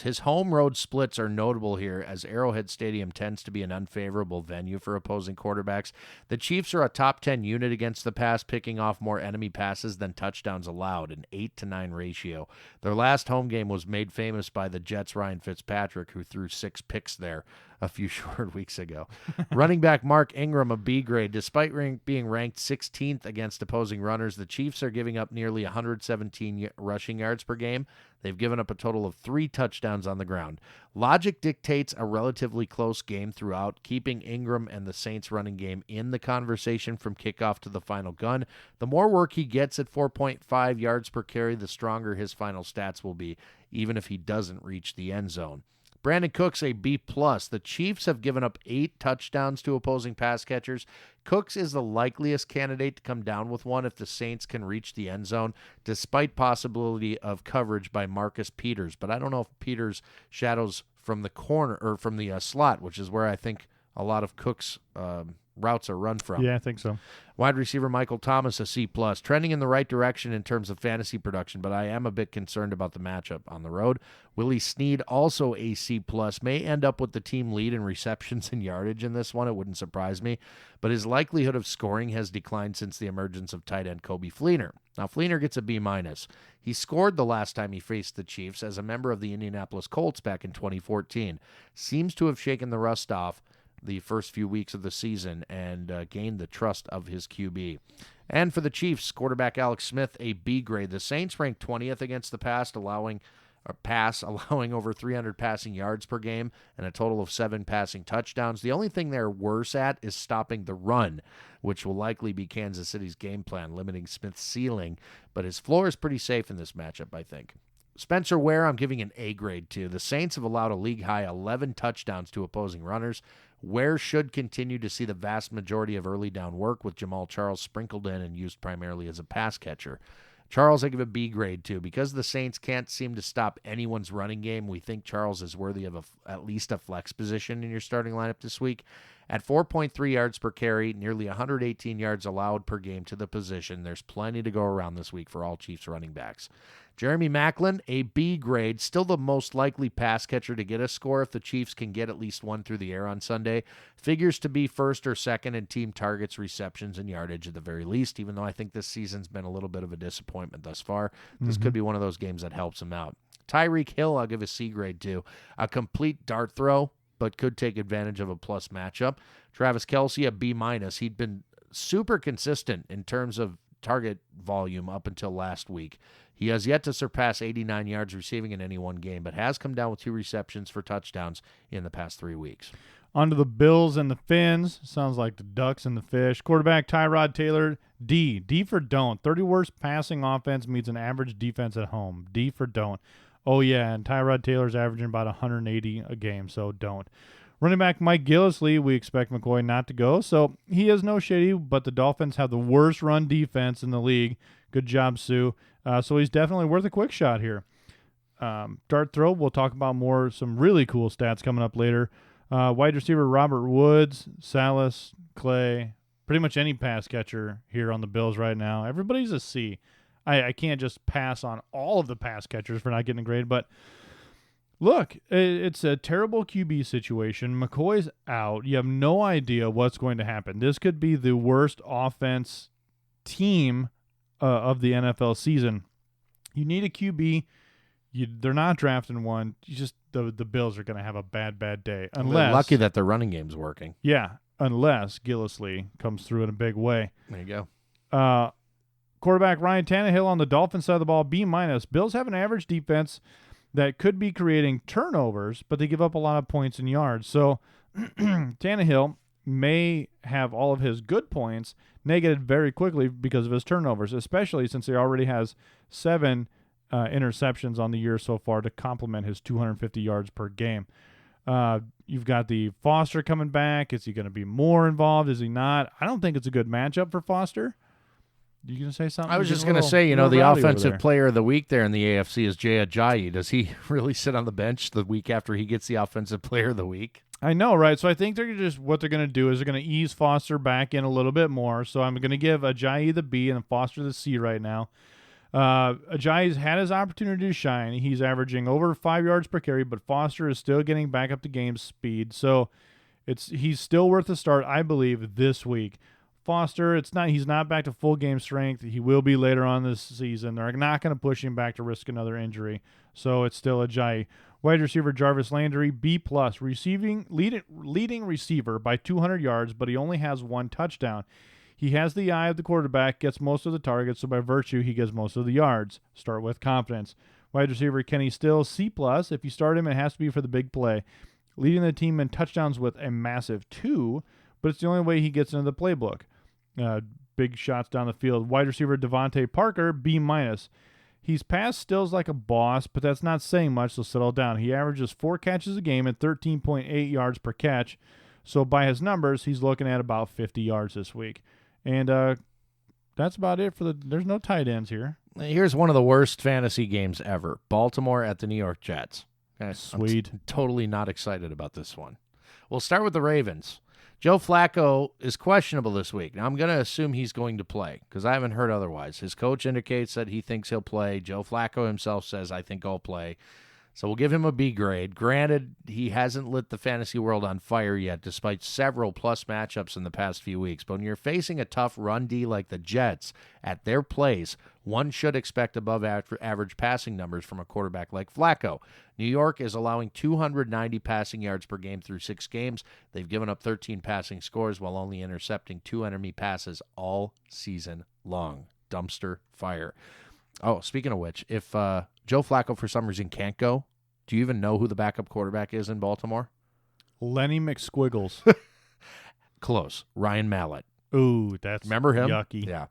His home road splits are notable here, as Arrowhead Stadium tends to be an unfavorable venue for opposing quarterbacks. The Chiefs are a top 10 unit against the pass, picking off more enemy passes than touchdowns allowed, an 8-to-9 ratio. Their last home game was made famous by the Jets' Ryan Fitzpatrick, who threw 6 picks there a few short weeks ago. Running back Mark Ingram, a B grade. Despite being ranked 16th against opposing runners, the Chiefs are giving up nearly 117 rushing yards per game. They've given up a total of 3 touchdowns on the ground. Logic dictates a relatively close game throughout, keeping Ingram and the Saints running game in the conversation from kickoff to the final gun. The more work he gets at 4.5 yards per carry, the stronger his final stats will be, even if he doesn't reach the end zone. Brandon Cooks, a B+. The Chiefs have given up 8 touchdowns to opposing pass catchers. Cooks is the likeliest candidate to come down with one if the Saints can reach the end zone, despite possibility of coverage by Marcus Peters. But I don't know if Peters shadows from the corner or from the slot, which is where I think a lot of Cooks' routes are run from. Yeah, I think so. Wide receiver Michael Thomas, a C+, trending in the right direction in terms of fantasy production, but I am a bit concerned about the matchup on the road. Willie Snead, also a C+, may end up with the team lead in receptions and yardage in this one. It wouldn't surprise me, but his likelihood of scoring has declined since the emergence of tight end Kobe Fleener. Now, Fleener gets a B-. He scored the last time he faced the Chiefs as a member of the Indianapolis Colts back in 2014. Seems to have shaken the rust off the first few weeks of the season and gained the trust of his QB. And for the Chiefs, quarterback Alex Smith, a B grade. The Saints ranked 20th against the pass, allowing over 300 passing yards per game and a total of 7 passing touchdowns. The only thing they're worse at is stopping the run, which will likely be Kansas City's game plan, limiting Smith's ceiling. But his floor is pretty safe in this matchup, I think. Spencer Ware, I'm giving an A grade to. The Saints have allowed a league-high 11 touchdowns to opposing runners. Ware should continue to see the vast majority of early down work, with Jamal Charles sprinkled in and used primarily as a pass catcher. Charles, I give a B grade to. Because the Saints can't seem to stop anyone's running game, we think Charles is worthy of at least a flex position in your starting lineup this week. At 4.3 yards per carry, nearly 118 yards allowed per game to the position, there's plenty to go around this week for all Chiefs running backs. Jeremy Maclin, a B grade, still the most likely pass catcher to get a score if the Chiefs can get at least one through the air on Sunday. Figures to be first or second in team targets, receptions, and yardage at the very least, even though I think this season's been a little bit of a disappointment thus far. This could be one of those games that helps him out. Tyreek Hill, I'll give a C grade to. A complete dart throw, but could take advantage of a plus matchup. Travis Kelce, a B-. He'd been super consistent in terms of target volume up until last week. He has yet to surpass 89 yards receiving in any one game, but has come down with 2 receptions for touchdowns in the past 3 weeks. On to the Bills and the Fins. Sounds like the Ducks and the Fish. Quarterback Tyrod Taylor, D. D for don't. 30 worst passing offense meets an average defense at home. D for don't. Oh, yeah, and Tyrod Taylor's averaging about 180 a game, so don't. Running back Mike Gillis Lee, we expect McCoy not to go, so he is no shady, but the Dolphins have the worst run defense in the league. Good job, Sue. So he's definitely worth a quick shot here. Dart throw, we'll talk about some really cool stats coming up later. Wide receiver Robert Woods, Salas, Clay, pretty much any pass catcher here on the Bills right now. Everybody's a C. I can't just pass on all of the pass catchers for not getting a grade, but look, it's a terrible QB situation. McCoy's out. You have no idea what's going to happen. This could be the worst offense team of the NFL season. You need a QB. They're not drafting one. You just the Bills are going to have a bad day. Unless they're lucky that their running game's working. Yeah, unless Gillis Lee comes through in a big way. There you go. Quarterback Ryan Tannehill on the Dolphins side of the ball, B-. Bills have an average defense that could be creating turnovers, but they give up a lot of points and yards. So Tannehill may have all of his good points negated very quickly because of his turnovers, especially since he already has 7 interceptions on the year so far to complement his 250 yards per game. You've got the Foster coming back. Is he going to be more involved? Is he not? I don't think it's a good matchup for Foster. You going to say something? I was just going to say, the offensive player of the week there in the AFC is Jay Ajayi. Does he really sit on the bench the week after he gets the offensive player of the week? I know, right? So I think what they're going to do is they're going to ease Foster back in a little bit more. So I'm going to give Ajayi the B and Foster the C right now. Ajayi's had his opportunity to shine. He's averaging over 5 yards per carry, but Foster is still getting back up to game speed. So he's still worth a start, I believe, this week. Foster, he's not back to full game strength. He will be later on this season. They're not going to push him back to risk another injury. So it's still Ajayi. Wide receiver Jarvis Landry, B+, leading receiver by 200 yards, but he only has 1 touchdown. He has the eye of the quarterback, gets most of the targets, so by virtue, he gets most of the yards. Start with confidence. Wide receiver Kenny Still, C+. If you start him, it has to be for the big play. Leading the team in touchdowns with a massive 2, but it's the only way he gets into the playbook. Big shots down the field. Wide receiver Devonte Parker, B-. He's passed Stills like a boss, but that's not saying much, so settle down. He averages 4 catches a game at 13.8 yards per catch, so by his numbers, he's looking at about 50 yards this week. And that's about it there's no tight ends here. Here's one of the worst fantasy games ever. Baltimore at the New York Jets. Okay, Sweet. I'm totally not excited about this one. We'll start with the Ravens. Joe Flacco is questionable this week. Now, I'm going to assume he's going to play because I haven't heard otherwise. His coach indicates that he thinks he'll play. Joe Flacco himself says, I think I'll play. So we'll give him a B grade. Granted, he hasn't lit the fantasy world on fire yet, despite several plus matchups in the past few weeks. But when you're facing a tough run D like the Jets at their place, one should expect above average passing numbers from a quarterback like Flacco. New York is allowing 290 passing yards per game through 6 games. They've given up 13 passing scores while only intercepting 2 enemy passes all season long. Dumpster fire. Oh, speaking of which, if Joe Flacco for some reason can't go, do you even know who the backup quarterback is in Baltimore? Lenny McSquiggles. Close. Ryan Mallett. Ooh, that's Remember him? yucky. Yeah.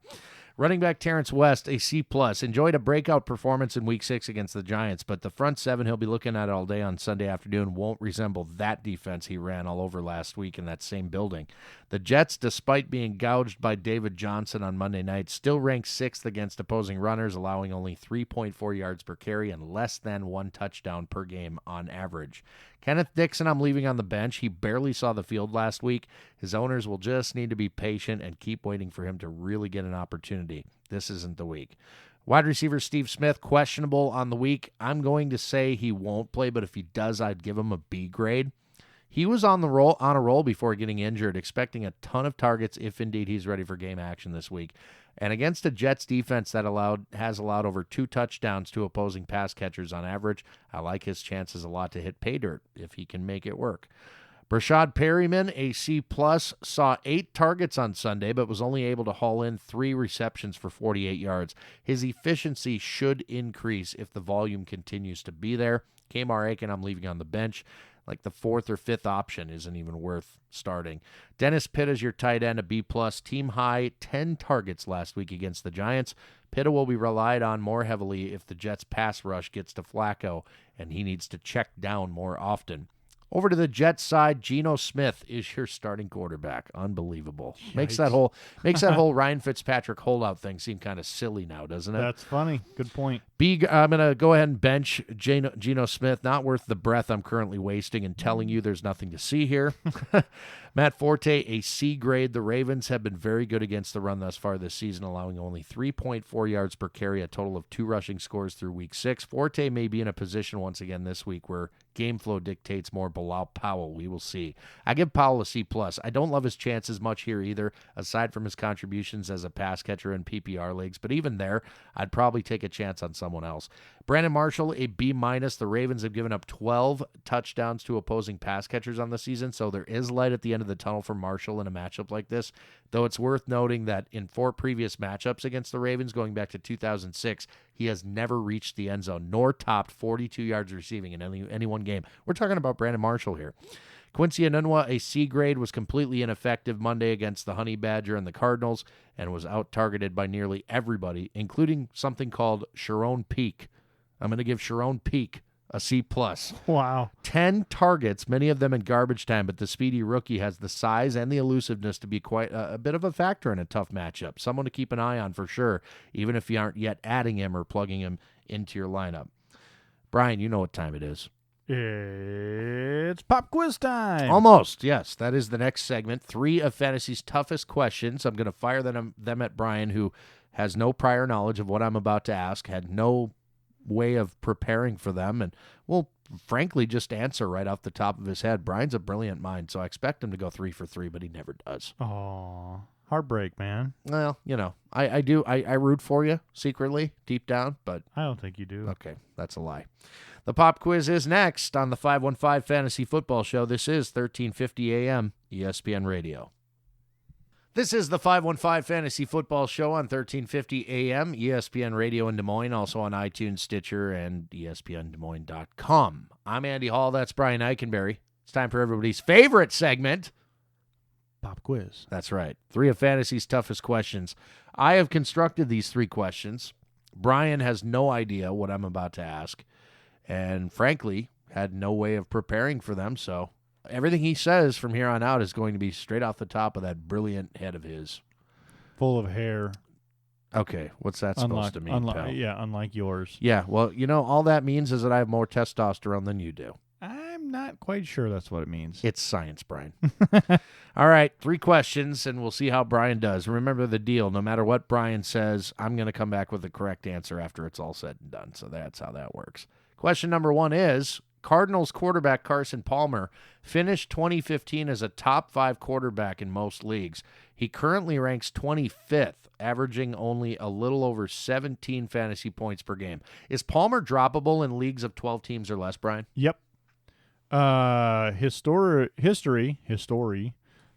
Running back Terrence West, a C+. Enjoyed a breakout performance in Week 6 against the Giants, but the front 7 he'll be looking at all day on Sunday afternoon won't resemble that defense he ran all over last week in that same building. The Jets, despite being gouged by David Johnson on Monday night, still rank 6th against opposing runners, allowing only 3.4 yards per carry and less than 1 touchdown per game on average. Kenneth Dixon, I'm leaving on the bench. He barely saw the field last week. His owners will just need to be patient and keep waiting for him to really get an opportunity. This isn't the week. Wide receiver Steve Smith, questionable on the week. I'm going to say he won't play, but if he does, I'd give him a B grade. He was on a roll before getting injured, expecting a ton of targets if indeed he's ready for game action this week. And against a Jets defense that has allowed over 2 touchdowns to opposing pass catchers on average, I like his chances a lot to hit pay dirt if he can make it work. Brashad Perryman, a C+, saw 8 targets on Sunday, but was only able to haul in 3 receptions for 48 yards. His efficiency should increase if the volume continues to be there. Kmar Aiken, I'm leaving on the bench. Like the 4th or 5th option isn't even worth starting. Dennis Pitta is your tight end, a B+. Team high, 10 targets last week against the Giants. Pitta will be relied on more heavily if the Jets' pass rush gets to Flacco, and he needs to check down more often. Over to the Jets side, Geno Smith is your starting quarterback. Unbelievable. Makes that whole Ryan Fitzpatrick holdout thing seem kind of silly now, doesn't it? That's funny. Good point. I'm going to go ahead and bench Geno Smith. Not worth the breath I'm currently wasting and telling you there's nothing to see here. Matt Forte, a C grade. The Ravens have been very good against the run thus far this season, allowing only 3.4 yards per carry, a total of 2 rushing scores through week 6. Forte may be in a position once again this week where game flow dictates more Bilal Powell. We will see. I give Powell a C+. I don't love his chances much here either, aside from his contributions as a pass catcher in PPR leagues, but even there, I'd probably take a chance on someone else. Brandon Marshall, a B-. The Ravens have given up 12 touchdowns to opposing pass catchers on the season, so there is light at the end of the tunnel for Marshall in a matchup like this, though it's worth noting that in 4 previous matchups against the Ravens going back to 2006, he has never reached the end zone nor topped 42 yards receiving in any one game. We're talking about Brandon Marshall here. Quincy Enunwa, a C grade, was completely ineffective Monday against the Honey Badger and the Cardinals and was out-targeted by nearly everybody, including something called Sharon Peak. I'm going to give Sharon Peak a C+. Wow. 10 targets, many of them in garbage time, but the speedy rookie has the size and the elusiveness to be quite a bit of a factor in a tough matchup. Someone to keep an eye on for sure, even if you aren't yet adding him or plugging him into your lineup. Brian, you know what time it is. It's pop quiz time. Almost, yes. That is the next segment. 3 of Fantasy's toughest questions. I'm going to fire them at Brian, who has no prior knowledge of what I'm about to ask, had no way of preparing for them, and will frankly just answer right off the top of his head. Brian's a brilliant mind, so I expect him to go 3 for 3, but he never does. Oh, heartbreak, man. Well, you know, I do. I root for you secretly, deep down, but I don't think you do. Okay, that's a lie. The pop quiz is next on the 515 Fantasy Football Show. This is 1350 AM ESPN Radio. This is the 515 Fantasy Football Show on 1350 AM ESPN Radio in Des Moines, also on iTunes, Stitcher, and ESPNDesMoines.com. I'm Andy Hall. That's Brian Eikenberry. It's time for everybody's favorite segment, Pop quiz. That's right. 3 of Fantasy's toughest questions. I have constructed these 3 questions. Brian has no idea what I'm about to ask, and frankly, had no way of preparing for them, so everything he says from here on out is going to be straight off the top of that brilliant head of his. Full of hair. Okay, what's that supposed to mean, pal? Yeah, unlike yours. Yeah, well, you know, all that means is that I have more testosterone than you do. I'm not quite sure that's what it means. It's science, Brian. All right, 3 questions, and we'll see how Brian does. Remember the deal. No matter what Brian says, I'm going to come back with the correct answer after it's all said and done. So that's how that works. Question number 1 is, Cardinals quarterback Carson Palmer finished 2015 as a top 5 quarterback in most leagues. He currently ranks 25th, averaging only a little over 17 fantasy points per game. Is Palmer droppable in leagues of 12 teams or less, Brian? Yep. History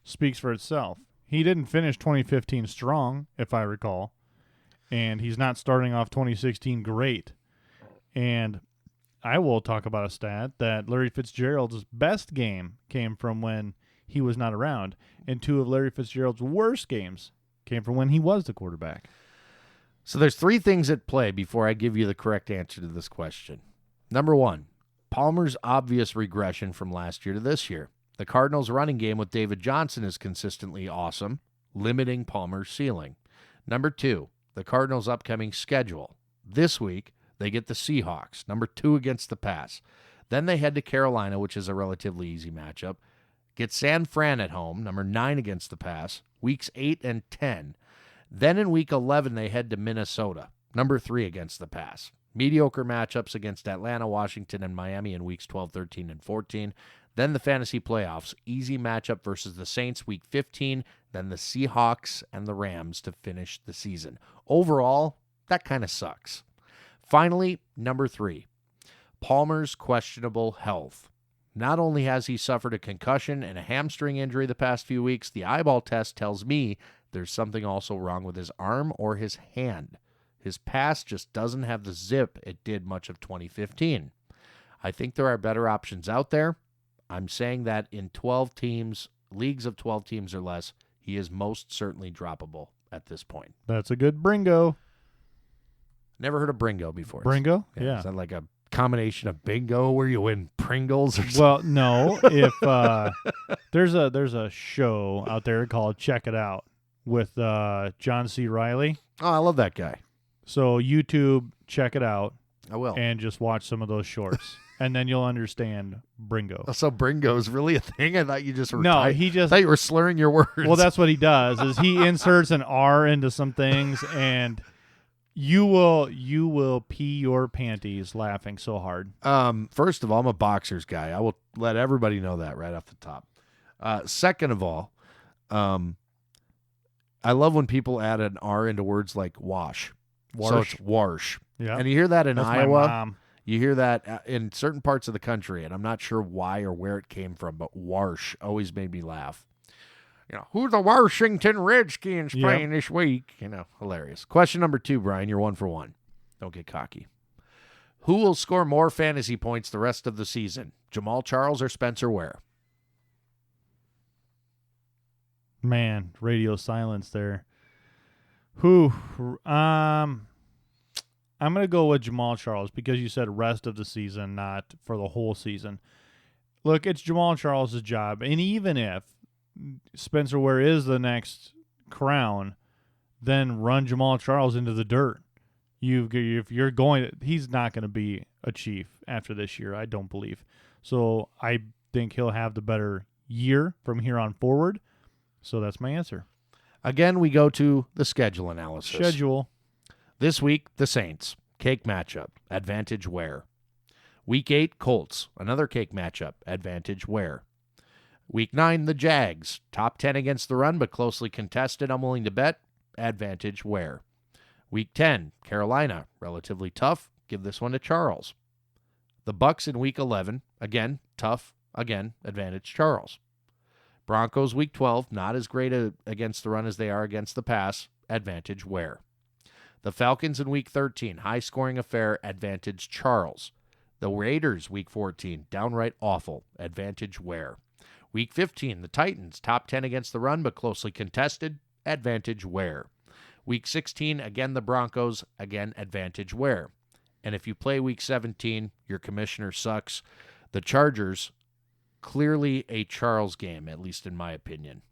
speaks for itself. He didn't finish 2015 strong, if I recall, and he's not starting off 2016 great. And I will talk about a stat that Larry Fitzgerald's best game came from when he was not around, and 2 of Larry Fitzgerald's worst games came from when he was the quarterback. So there's 3 things at play before I give you the correct answer to this question. Number 1, Palmer's obvious regression from last year to this year. The Cardinals' running game with David Johnson is consistently awesome, limiting Palmer's ceiling. Number 2, the Cardinals' upcoming schedule. This week, they get the Seahawks, number 2 against the pass. Then they head to Carolina, which is a relatively easy matchup. Get San Fran at home, number 9 against the pass, weeks 8 and 10. Then in week 11, they head to Minnesota, number 3 against the pass. Mediocre matchups against Atlanta, Washington, and Miami in weeks 12, 13, and 14. Then the fantasy playoffs, easy matchup versus the Saints, week 15. Then the Seahawks and the Rams to finish the season. Overall, that kind of sucks. Finally, number 3, Palmer's questionable health. Not only has he suffered a concussion and a hamstring injury the past few weeks, the eyeball test tells me there's something also wrong with his arm or his hand. His pass just doesn't have the zip it did much of 2015. I think there are better options out there. I'm saying that in 12 teams, leagues of 12 teams or less, he is most certainly droppable at this point. That's a good Bringo. Never heard of Bringo before. Bringo? Yeah. Yeah. Is that like a combination of bingo where you win Pringles or something? Well, no. If there's a show out there called Check It Out with John C. Reilly. Oh, I love that guy. So YouTube, check it out. I will. And just watch some of those shorts. And then you'll understand Bringo. So Bringo is really a thing? I thought you just were No, I thought you were slurring your words. Well, that's what he does, is he inserts an R into some things, and you will pee your panties laughing so hard. First of all, I'm a boxers guy. I will let everybody know that right off the top. Second of all, I love when people add an R into words like wash. So it's wash. Yeah. And you hear that in That's Iowa. my mom. You hear that in certain parts of the country, and I'm not sure why or where it came from, but wash always made me laugh. You know, who the Washington Redskins playing this week? You know, hilarious. Question number 2, Brian. You're 1 for 1. Don't get cocky. Who will score more fantasy points the rest of the season? Jamal Charles or Spencer Ware? Man, radio silence there. I'm going to go with Jamal Charles because you said rest of the season, not for the whole season. Look, it's Jamal Charles' job. And even if Spencer Ware is the next crown, then run Jamal Charles into the dirt. If you're going, he's not going to be a Chief after this year, I don't believe. So I think he'll have the better year from here on forward. So that's my answer. Again, we go to the schedule analysis. This week, the Saints. Cake matchup. Advantage Ware. Week 8, Colts. Another cake matchup. Advantage Ware. Week 9, the Jags. Top 10 against the run, but closely contested. I'm willing to bet. Advantage Ware. Week 10, Carolina. Relatively tough. Give this one to Charles. The Bucks in Week 11. Again, tough. Again, advantage Charles. Broncos Week 12. Not as great against the run as they are against the pass. Advantage Ware. The Falcons in Week 13, high-scoring affair, advantage Charles. The Raiders, Week 14, downright awful, advantage Ware. Week 15, the Titans, top 10 against the run, but closely contested, advantage Ware. Week 16, again the Broncos, again advantage Ware. And if you play Week 17, your commissioner sucks. The Chargers, clearly a Charles game, at least in my opinion.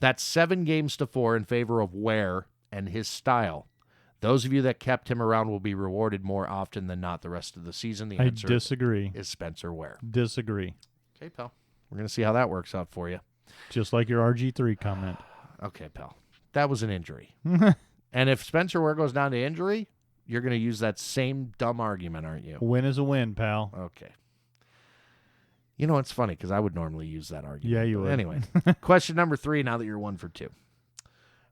That's 7-4 in favor of Ware and his style. Those of you that kept him around will be rewarded more often than not the rest of the season. The answer disagree. Is Spencer Ware. Disagree. Okay, pal. We're going to see how that works out for you. Just like your RG3 comment. Okay, pal. That was an injury. And if Spencer Ware goes down to injury, you're going to use that same dumb argument, aren't you? Win is a win, pal. Okay. You know, it's funny because I would normally use that argument. Yeah, you would. Anyway, question number 3, now that you're 1 for 2.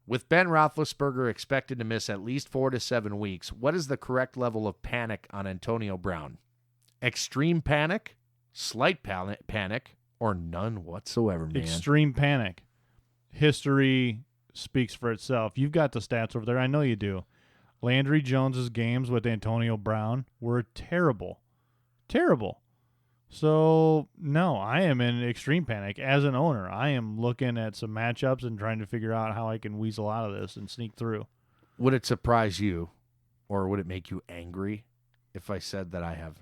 With Ben Roethlisberger expected to miss at least 4 to 7 weeks, what is the correct level of panic on Antonio Brown? Extreme panic, slight panic, or none whatsoever, man? Extreme panic. History speaks for itself. You've got the stats over there. I know you do. Landry Jones's games with Antonio Brown were terrible. Terrible. So, no, I am in extreme panic. As an owner, I am looking at some matchups and trying to figure out how I can weasel out of this and sneak through. Would it surprise you, or would it make you angry if I said that I have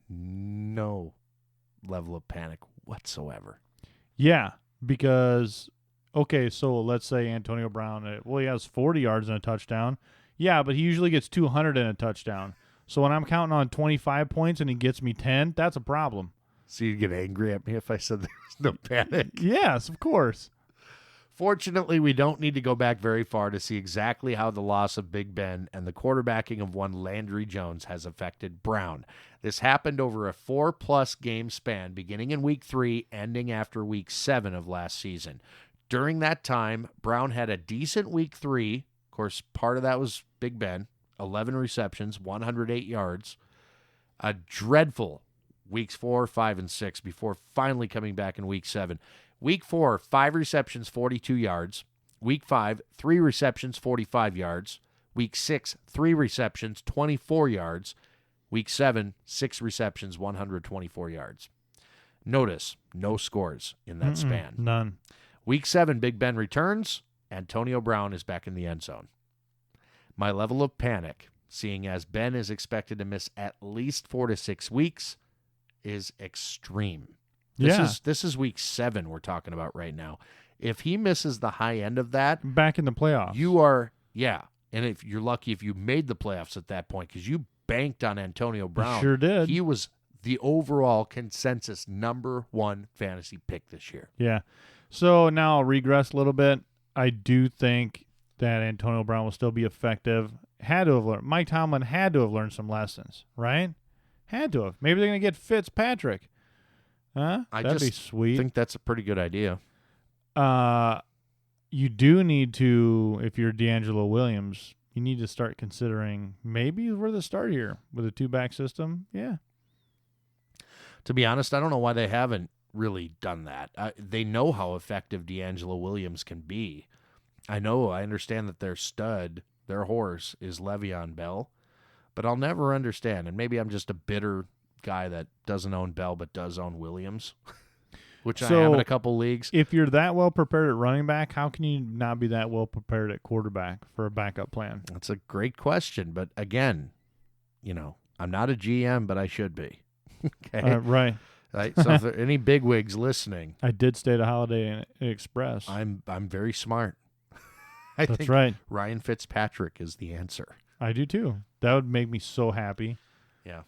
no level of panic whatsoever? Yeah, because, okay, so let's say Antonio Brown, he has 40 yards and a touchdown. Yeah, but he usually gets 200 and a touchdown. So when I'm counting on 25 points and he gets me 10, that's a problem. So you'd get angry at me if I said there was no panic? Yes, of course. Fortunately, we don't need to go back very far to see exactly how the loss of Big Ben and the quarterbacking of one Landry Jones has affected Brown. This happened over a 4+ game span, beginning in Week 3, ending after Week 7 of last season. During that time, Brown had a decent Week 3. Of course, part of that was Big Ben. 11 receptions, 108 yards. A dreadful Weeks 4, 5, and 6 before finally coming back in Week 7. Week 4, 5 receptions, 42 yards. Week 5, 3 receptions, 45 yards. Week 6, 3 receptions, 24 yards. Week 7, 6 receptions, 124 yards. Notice, no scores in that span. None. Week 7, Big Ben returns. Antonio Brown is back in the end zone. My level of panic seeing as Ben is expected to miss at least 4 to 6 weeks, is extreme. This is week 7 we're talking about right now. If he misses the high end of that, back in the playoffs, you are, and if you're lucky if you made the playoffs at that point, because you banked on Antonio Brown. Sure did. He was the overall consensus number 1 fantasy pick this year. Yeah. So now I'll regress a little bit. I do think that Antonio Brown will still be effective. Had to have learned. Mike Tomlin had to have learned some lessons, right? Had to have. Maybe they're going to get Fitzpatrick. Huh? That'd be sweet. I think that's a pretty good idea. You do need to, if you're D'Angelo Williams, you need to start considering maybe we're the start here with a 2-back system. Yeah. To be honest, I don't know why they haven't really done that. They know how effective D'Angelo Williams can be. I understand that their stud, their horse, is Le'Veon Bell, but I'll never understand, and maybe I'm just a bitter guy that doesn't own Bell but does own Williams, which I have in a couple leagues. If you're that well prepared at running back, how can you not be that well prepared at quarterback for a backup plan? That's a great question, but again, I'm not a GM, but I should be. Okay, right. So if there are any bigwigs listening, I did stay at a Holiday Inn Express. I'm very smart. That's think right. Ryan Fitzpatrick is the answer. I do too. That would make me so happy. Yeah.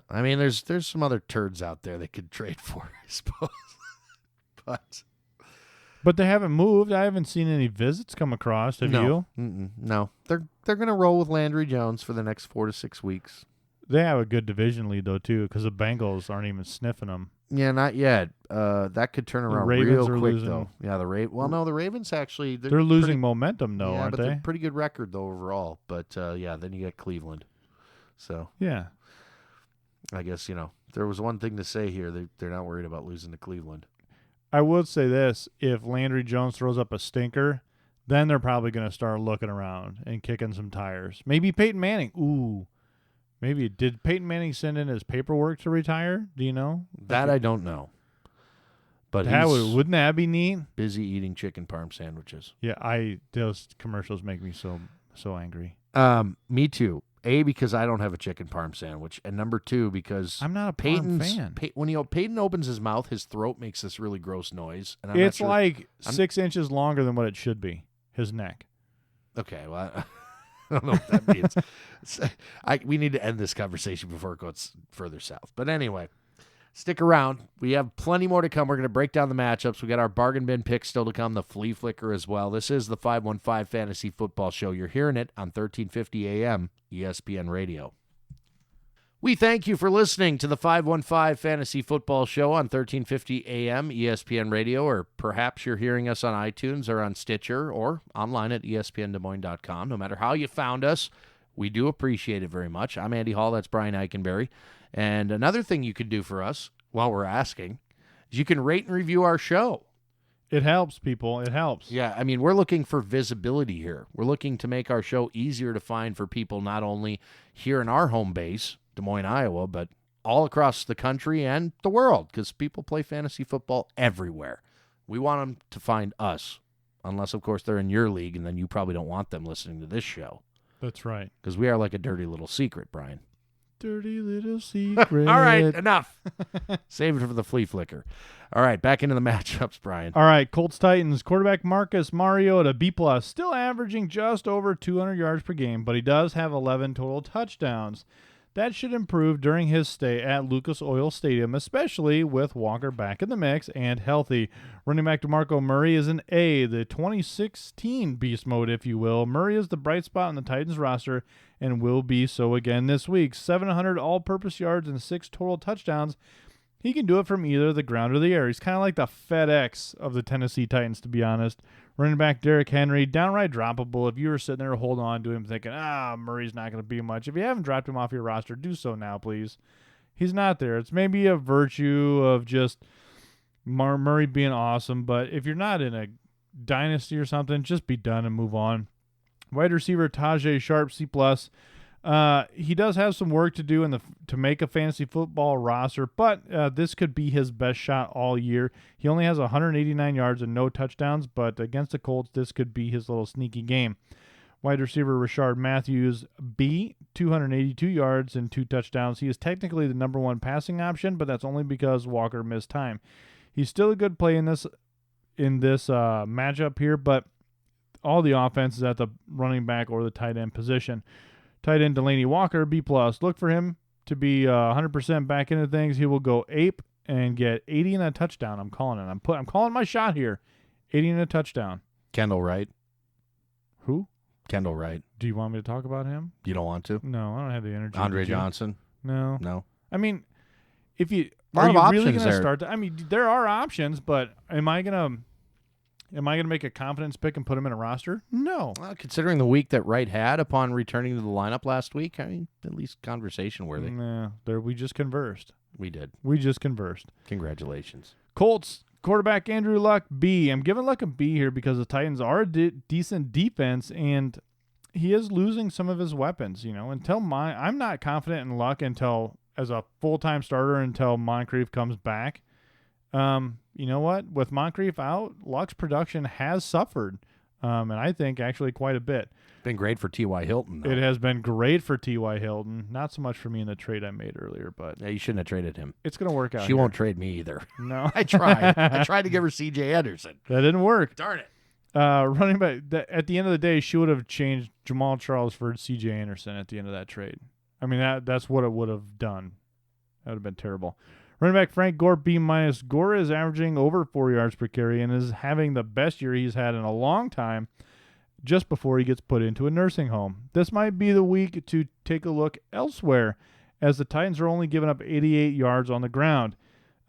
I mean, there's some other turds out there they could trade for, I suppose. But they haven't moved. I haven't seen any visits come across. Have you? No. They're going to roll with Landry Jones for the next 4 to 6 weeks. They have a good division lead, though, too, because the Bengals aren't even sniffing them. Yeah, not yet. That could turn around real quick, though. Yeah, the Ravens actually... They're losing momentum, though, aren't they? They're pretty good record, though, overall. But, then you get Cleveland. So... Yeah. I guess, there was one thing to say here. They're not worried about losing to Cleveland. I would say this. If Landry Jones throws up a stinker, then they're probably going to start looking around and kicking some tires. Maybe Peyton Manning. Ooh. Maybe. Did Peyton Manning send in his paperwork to retire? Do you know? That I don't know. But wouldn't that be neat? Busy eating chicken parm sandwiches. Yeah, those commercials make me so angry. Me too. A, because I don't have a chicken parm sandwich, and number 2, because I'm not a parm fan. When Peyton opens his mouth, his throat makes this really gross noise, and it's like 6 inches longer than what it should be. His neck. Okay, well, I don't know what that means. We need to end this conversation before it goes further south. But anyway, stick around. We have plenty more to come. We're going to break down the matchups. We got our bargain bin picks still to come, the flea flicker as well. This is the 515 Fantasy Football Show. You're hearing it on 1350 AM ESPN Radio. We thank you for listening to the 515 Fantasy Football Show on 1350 AM ESPN Radio, or perhaps you're hearing us on iTunes or on Stitcher or online at espndesmoines.com. No matter how you found us, we do appreciate it very much. I'm Andy Hall. That's Brian Eichenberry. And another thing you can do for us while we're asking is you can rate and review our show. It helps, people. It helps. Yeah, I mean, we're looking for visibility here. We're looking to make our show easier to find for people not only here in our home base, Des Moines, Iowa, but all across the country and the world, because people play fantasy football everywhere. We want them to find us, unless, of course, they're in your league, and then you probably don't want them listening to this show. That's right. Because we are like a dirty little secret, Brian. Dirty little secret. All right, enough. Save it for the flea flicker. All right, back into the matchups, Brian. All right, Colts-Titans. Quarterback Marcus Mariota, B+, still averaging just over 200 yards per game, but he does have 11 total touchdowns. That should improve during his stay at Lucas Oil Stadium, especially with Walker back in the mix and healthy. Running back DeMarco Murray is an A, the 2016 beast mode, if you will. Murray is the bright spot on the Titans roster and will be so again this week. 700 all-purpose yards and 6 total touchdowns. He can do it from either the ground or the air. He's kind of like the FedEx of the Tennessee Titans, to be honest. Running back Derrick Henry, downright droppable. If you were sitting there holding on to him thinking, Murray's not going to be much. If you haven't dropped him off your roster, do so now, please. He's not there. It's maybe a virtue of just Murray being awesome, but if you're not in a dynasty or something, just be done and move on. Wide receiver Tajay Sharp, C+. He does have some work to do to make a fantasy football roster, but this could be his best shot all year. He only has 189 yards and no touchdowns, but against the Colts, this could be his little sneaky game. Wide receiver Rashard Matthews, B, 282 yards and 2 touchdowns. He is technically the number 1 passing option, but that's only because Walker missed time. He's still a good play in this matchup here, but all the offense is at the running back or the tight end position. Tight end Delaney Walker, B+. Look for him to be 100% back into things. He will go ape and get 80 and a touchdown. I'm calling it. I'm calling my shot here. 80 and a touchdown. Kendall Wright. Who? Kendall Wright. Do you want me to talk about him? You don't want to? No, I don't have the energy. Andre Johnson. No. No. I mean, if you A lot are of you options really going to there. start? I mean, there are options, but am I gonna make a confidence pick and put him in a roster? No. Well, considering the week that Wright had upon returning to the lineup last week, I mean, at least conversation worthy. Nah, we just conversed. We did. Congratulations. Colts quarterback Andrew Luck, B. I'm giving Luck a B here because the Titans are a decent defense, and he is losing some of his weapons. I'm not confident in Luck until as a full-time starter until Moncrief comes back. You know what? With Moncrief out, Luck's production has suffered, and I think actually quite a bit. Been great for T.Y. Hilton, though. It has been great for T.Y. Hilton. Not so much for me in the trade I made earlier, but Yeah, you shouldn't have traded him. it's going to work out. She here. won't trade me either. No. I tried. I tried to give her C.J. Anderson. That didn't work. Darn it. Running back, at the end of the day, she would have changed Jamal Charles for C.J. Anderson at the end of that trade. I mean, that's what it would have done. That would have been terrible. Running back Frank Gore, B-. Gore is averaging over 4 yards per carry and is having the best year he's had in a long time just before he gets put into a nursing home. This might be the week to take a look elsewhere, as the Titans are only giving up 88 yards on the ground.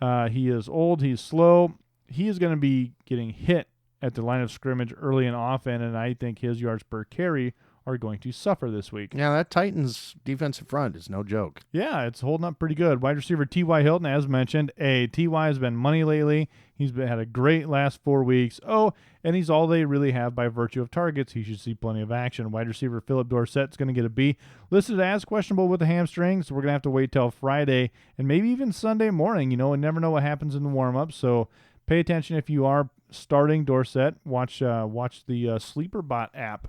He is old. He's slow. He is going to be getting hit at the line of scrimmage early and often, and I think his yards per carry are going to suffer this week. Yeah, that Titans defensive front is no joke. Yeah, it's holding up pretty good. Wide receiver T.Y. Hilton, as mentioned. T.Y. has been money lately. He's had a great last 4 weeks. And he's all they really have by virtue of targets. He should see plenty of action. Wide receiver Philip Dorsett's going to get a B. Listed as questionable with the hamstring, so we're going to have to wait till Friday and maybe even Sunday morning. We never know what happens in the warm-up, so pay attention if you are starting Dorsett. Watch the SleeperBot app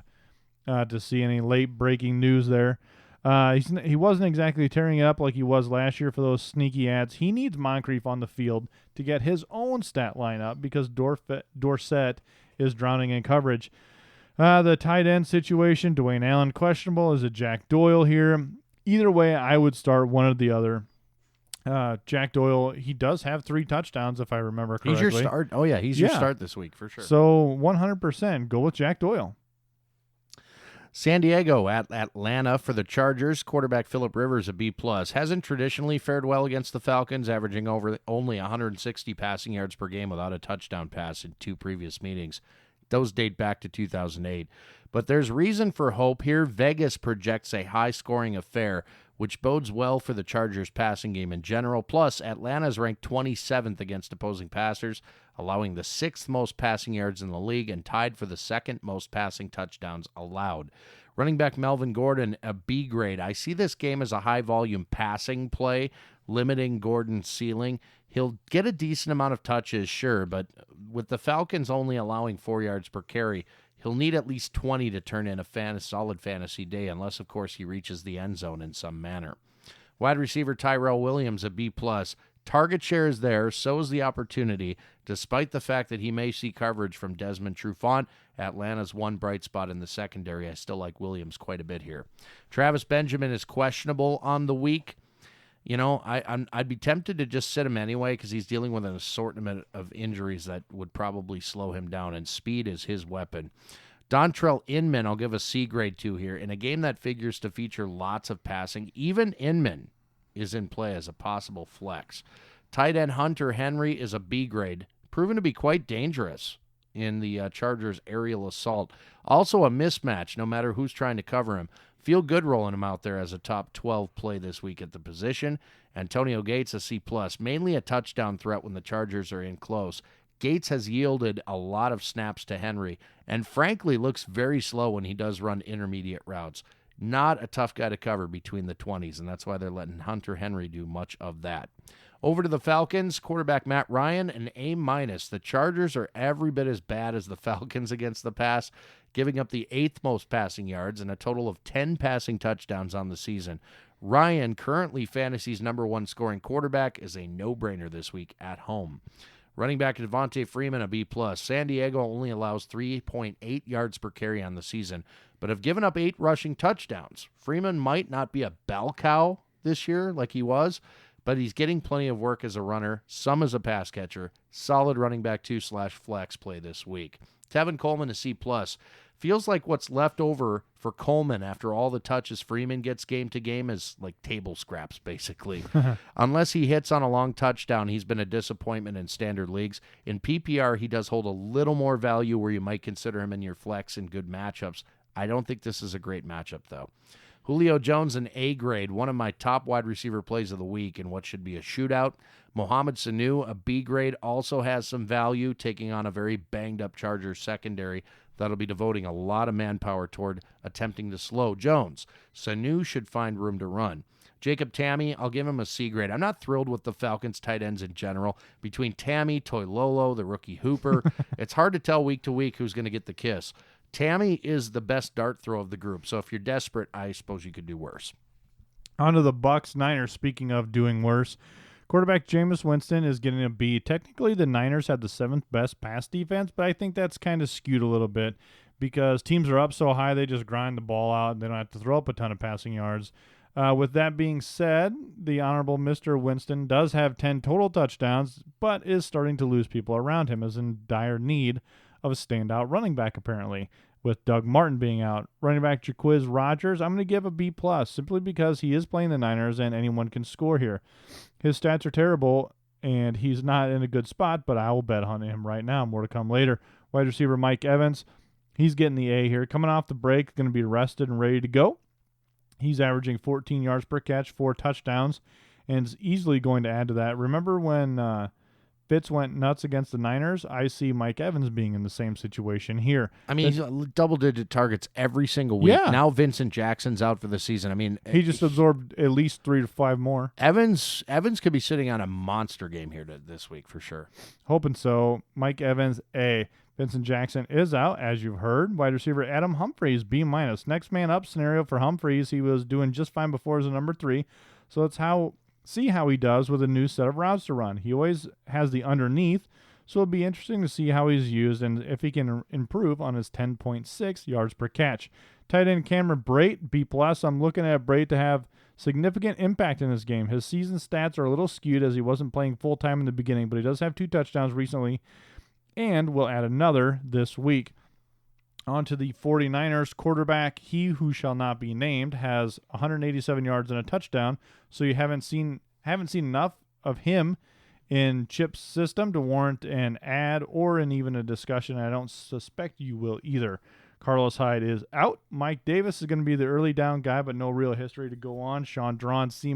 to see any late breaking news there. He wasn't exactly tearing it up like he was last year for those sneaky ads. He needs Moncrief on the field to get his own stat line up because Dorsett is drowning in coverage. The tight end situation, Dwayne Allen questionable. Is it Jack Doyle here? Either way, I would start one or the other. Jack Doyle, he does have 3 touchdowns if I remember correctly. He's your start. Oh, yeah, he's your start this week for sure. So 100% go with Jack Doyle. San Diego at Atlanta for the Chargers. Quarterback Phillip Rivers, a B+. Hasn't traditionally fared well against the Falcons, averaging only 160 passing yards per game without a touchdown pass in 2 previous meetings. Those date back to 2008. But there's reason for hope here. Vegas projects a high-scoring affair, which bodes well for the Chargers' passing game in general. Plus, Atlanta's ranked 27th against opposing passers, allowing the 6th most passing yards in the league and tied for the 2nd most passing touchdowns allowed. Running back Melvin Gordon, a B grade. I see this game as a high-volume passing play, limiting Gordon's ceiling. He'll get a decent amount of touches, sure, but with the Falcons only allowing 4 yards per carry, he'll need at least 20 to turn in a solid fantasy day, unless, of course, he reaches the end zone in some manner. Wide receiver Tyrell Williams, a B+. Target share is there, so is the opportunity. Despite the fact that he may see coverage from Desmond Trufant, Atlanta's one bright spot in the secondary. I still like Williams quite a bit here. Travis Benjamin is questionable on the week. I'd be tempted to just sit him anyway because he's dealing with an assortment of injuries that would probably slow him down, and speed is his weapon. Dontrell Inman, I'll give a C grade to here. In a game that figures to feature lots of passing, even Inman is in play as a possible flex. Tight end Hunter Henry is a B grade, proven to be quite dangerous in the Chargers' aerial assault. Also a mismatch, no matter who's trying to cover him. Feel good rolling him out there as a top 12 play this week at the position. Antonio Gates, a C+, mainly a touchdown threat when the Chargers are in close. Gates has yielded a lot of snaps to Henry, and frankly looks very slow when he does run intermediate routes. Not a tough guy to cover between the 20s, and that's why they're letting Hunter Henry do much of that. Over to the Falcons, quarterback Matt Ryan, an A-. The Chargers are every bit as bad as the Falcons against the pass, giving up the 8th most passing yards and a total of 10 passing touchdowns on the season. Ryan, currently fantasy's number 1 scoring quarterback, is a no-brainer this week at home. Running back Devontae Freeman, a B+. San Diego only allows 3.8 yards per carry on the season, but have given up 8 rushing touchdowns. Freeman might not be a bell cow this year like he was, but he's getting plenty of work as a runner, some as a pass catcher. Solid running back 2/flex play this week. Tevin Coleman, a C+. Feels like what's left over for Coleman after all the touches Freeman gets game to game is like table scraps, basically. Unless he hits on a long touchdown, he's been a disappointment in standard leagues. In PPR, he does hold a little more value where you might consider him in your flex in good matchups. I don't think this is a great matchup, though. Julio Jones, an A grade, one of my top wide receiver plays of the week in what should be a shootout. Mohamed Sanu, a B grade, also has some value, taking on a very banged-up Chargers secondary that'll be devoting a lot of manpower toward attempting to slow Jones. Sanu should find room to run. Jacob Tamme, I'll give him a C grade. I'm not thrilled with the Falcons' tight ends in general. Between Tamme, Toilolo, the rookie Hooper, it's hard to tell week to week who's going to get the kiss. Tamme is the best dart throw of the group, so if you're desperate, I suppose you could do worse. On to the Bucs-Niners, speaking of doing worse. Quarterback Jameis Winston is getting a B. Technically, the Niners had the 7th best pass defense, but I think that's kind of skewed a little bit because teams are up so high, they just grind the ball out, and they don't have to throw up a ton of passing yards. With that being said, the Honorable Mr. Winston does have 10 total touchdowns, but is starting to lose people around him, is in dire need of a standout running back, apparently, with Doug Martin being out. Running back Jaquiz Rodgers, I'm going to give a B+, simply because he is playing the Niners and anyone can score here. His stats are terrible, and he's not in a good spot, but I will bet on him right now. More to come later. Wide receiver Mike Evans, he's getting the A here. Coming off the break, going to be rested and ready to go. He's averaging 14 yards per catch, 4 touchdowns, and is easily going to add to that. Remember when Fitz went nuts against the Niners? I see Mike Evans being in the same situation here. I mean, he's double-digit targets every single week. Yeah. Now Vincent Jackson's out for the season. I mean, He just absorbed at least 3 to 5 more. Evans could be sitting on a monster game here this week for sure. Hoping so. Mike Evans, A. Vincent Jackson is out, as you've heard. Wide receiver Adam Humphries, B-. Next man up scenario for Humphries. He was doing just fine before as a number 3. So let's see how he does with a new set of routes to run. He always has the underneath, so it'll be interesting to see how he's used and if he can improve on his 10.6 yards per catch. Tight end Cameron Brate, B+. I'm looking at Brate to have significant impact in this game. His season stats are a little skewed as he wasn't playing full-time in the beginning, but he does have 2 touchdowns recently and will add another this week. On to the 49ers quarterback, he who shall not be named, has 187 yards and a touchdown, so you haven't seen enough of him in Chip's system to warrant an ad or even a discussion. I don't suspect you will either. Carlos Hyde is out. Mike Davis is going to be the early down guy, but no real history to go on. Sean Drawn, C-.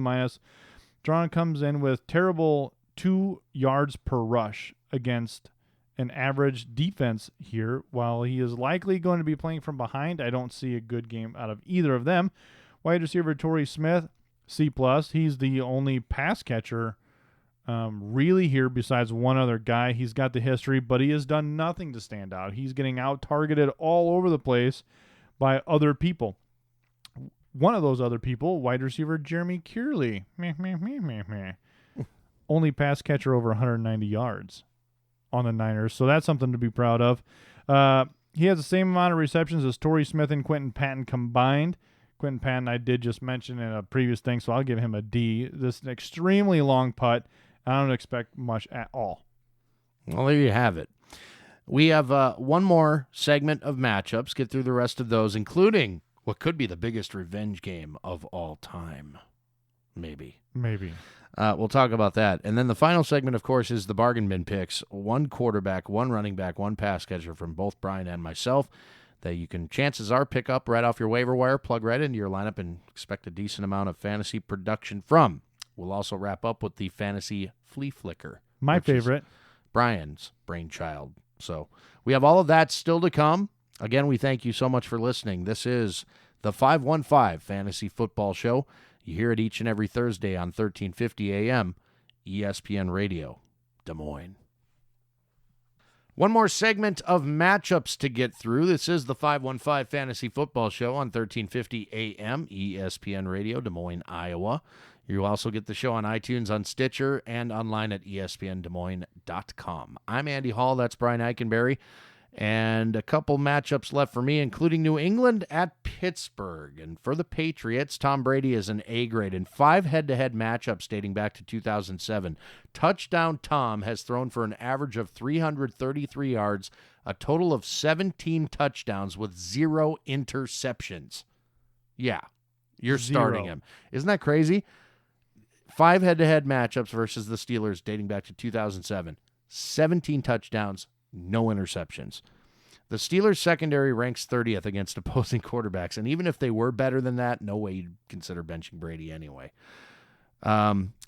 Drawn comes in with terrible 2 yards per rush against an average defense here. While he is likely going to be playing from behind, I don't see a good game out of either of them. Wide receiver Torrey Smith, C+. He's the only pass catcher really here besides one other guy. He's got the history, but he has done nothing to stand out. He's getting out-targeted all over the place by other people. One of those other people, wide receiver Jeremy Kearley. Only pass catcher over 190 yards on the Niners, so that's something to be proud of. He has the same amount of receptions as Torrey Smith and Quentin Patton combined. Quentin Patton I did just mention in a previous thing, so I'll give him a D. This is an extremely long putt. I don't expect much at all. Well, there you have it. We have one more segment of matchups. Get through the rest of those, including what could be the biggest revenge game of all time. Maybe. We'll talk about that. And then the final segment, of course, is the bargain bin picks. 1 quarterback, 1 running back, 1 pass catcher from both Brian and myself that you can, chances are, pick up right off your waiver wire, plug right into your lineup, and expect a decent amount of fantasy production from. We'll also wrap up with the fantasy flea flicker. My favorite. Brian's brainchild. So we have all of that still to come. Again, we thank you so much for listening. This is The 515 Fantasy Football Show. You hear it each and every Thursday on 1350 AM, ESPN Radio, Des Moines. One more segment of matchups to get through. This is the 515 Fantasy Football Show on 1350 AM, ESPN Radio, Des Moines, Iowa. You also get the show on iTunes, on Stitcher, and online at espndesmoines.com. I'm Andy Hall. That's Brian Eikenberry. And a couple matchups left for me, including New England at Pittsburgh. And for the Patriots, Tom Brady is an A grade in 5 head-to-head matchups dating back to 2007. Touchdown Tom has thrown for an average of 333 yards, a total of 17 touchdowns with 0 interceptions. Yeah, you're starting him. Isn't that crazy? 5 head-to-head matchups versus the Steelers dating back to 2007. 17 touchdowns, no interceptions. The Steelers secondary ranks 30th against opposing quarterbacks, and even if they were better than that, no way you'd consider benching Brady anyway.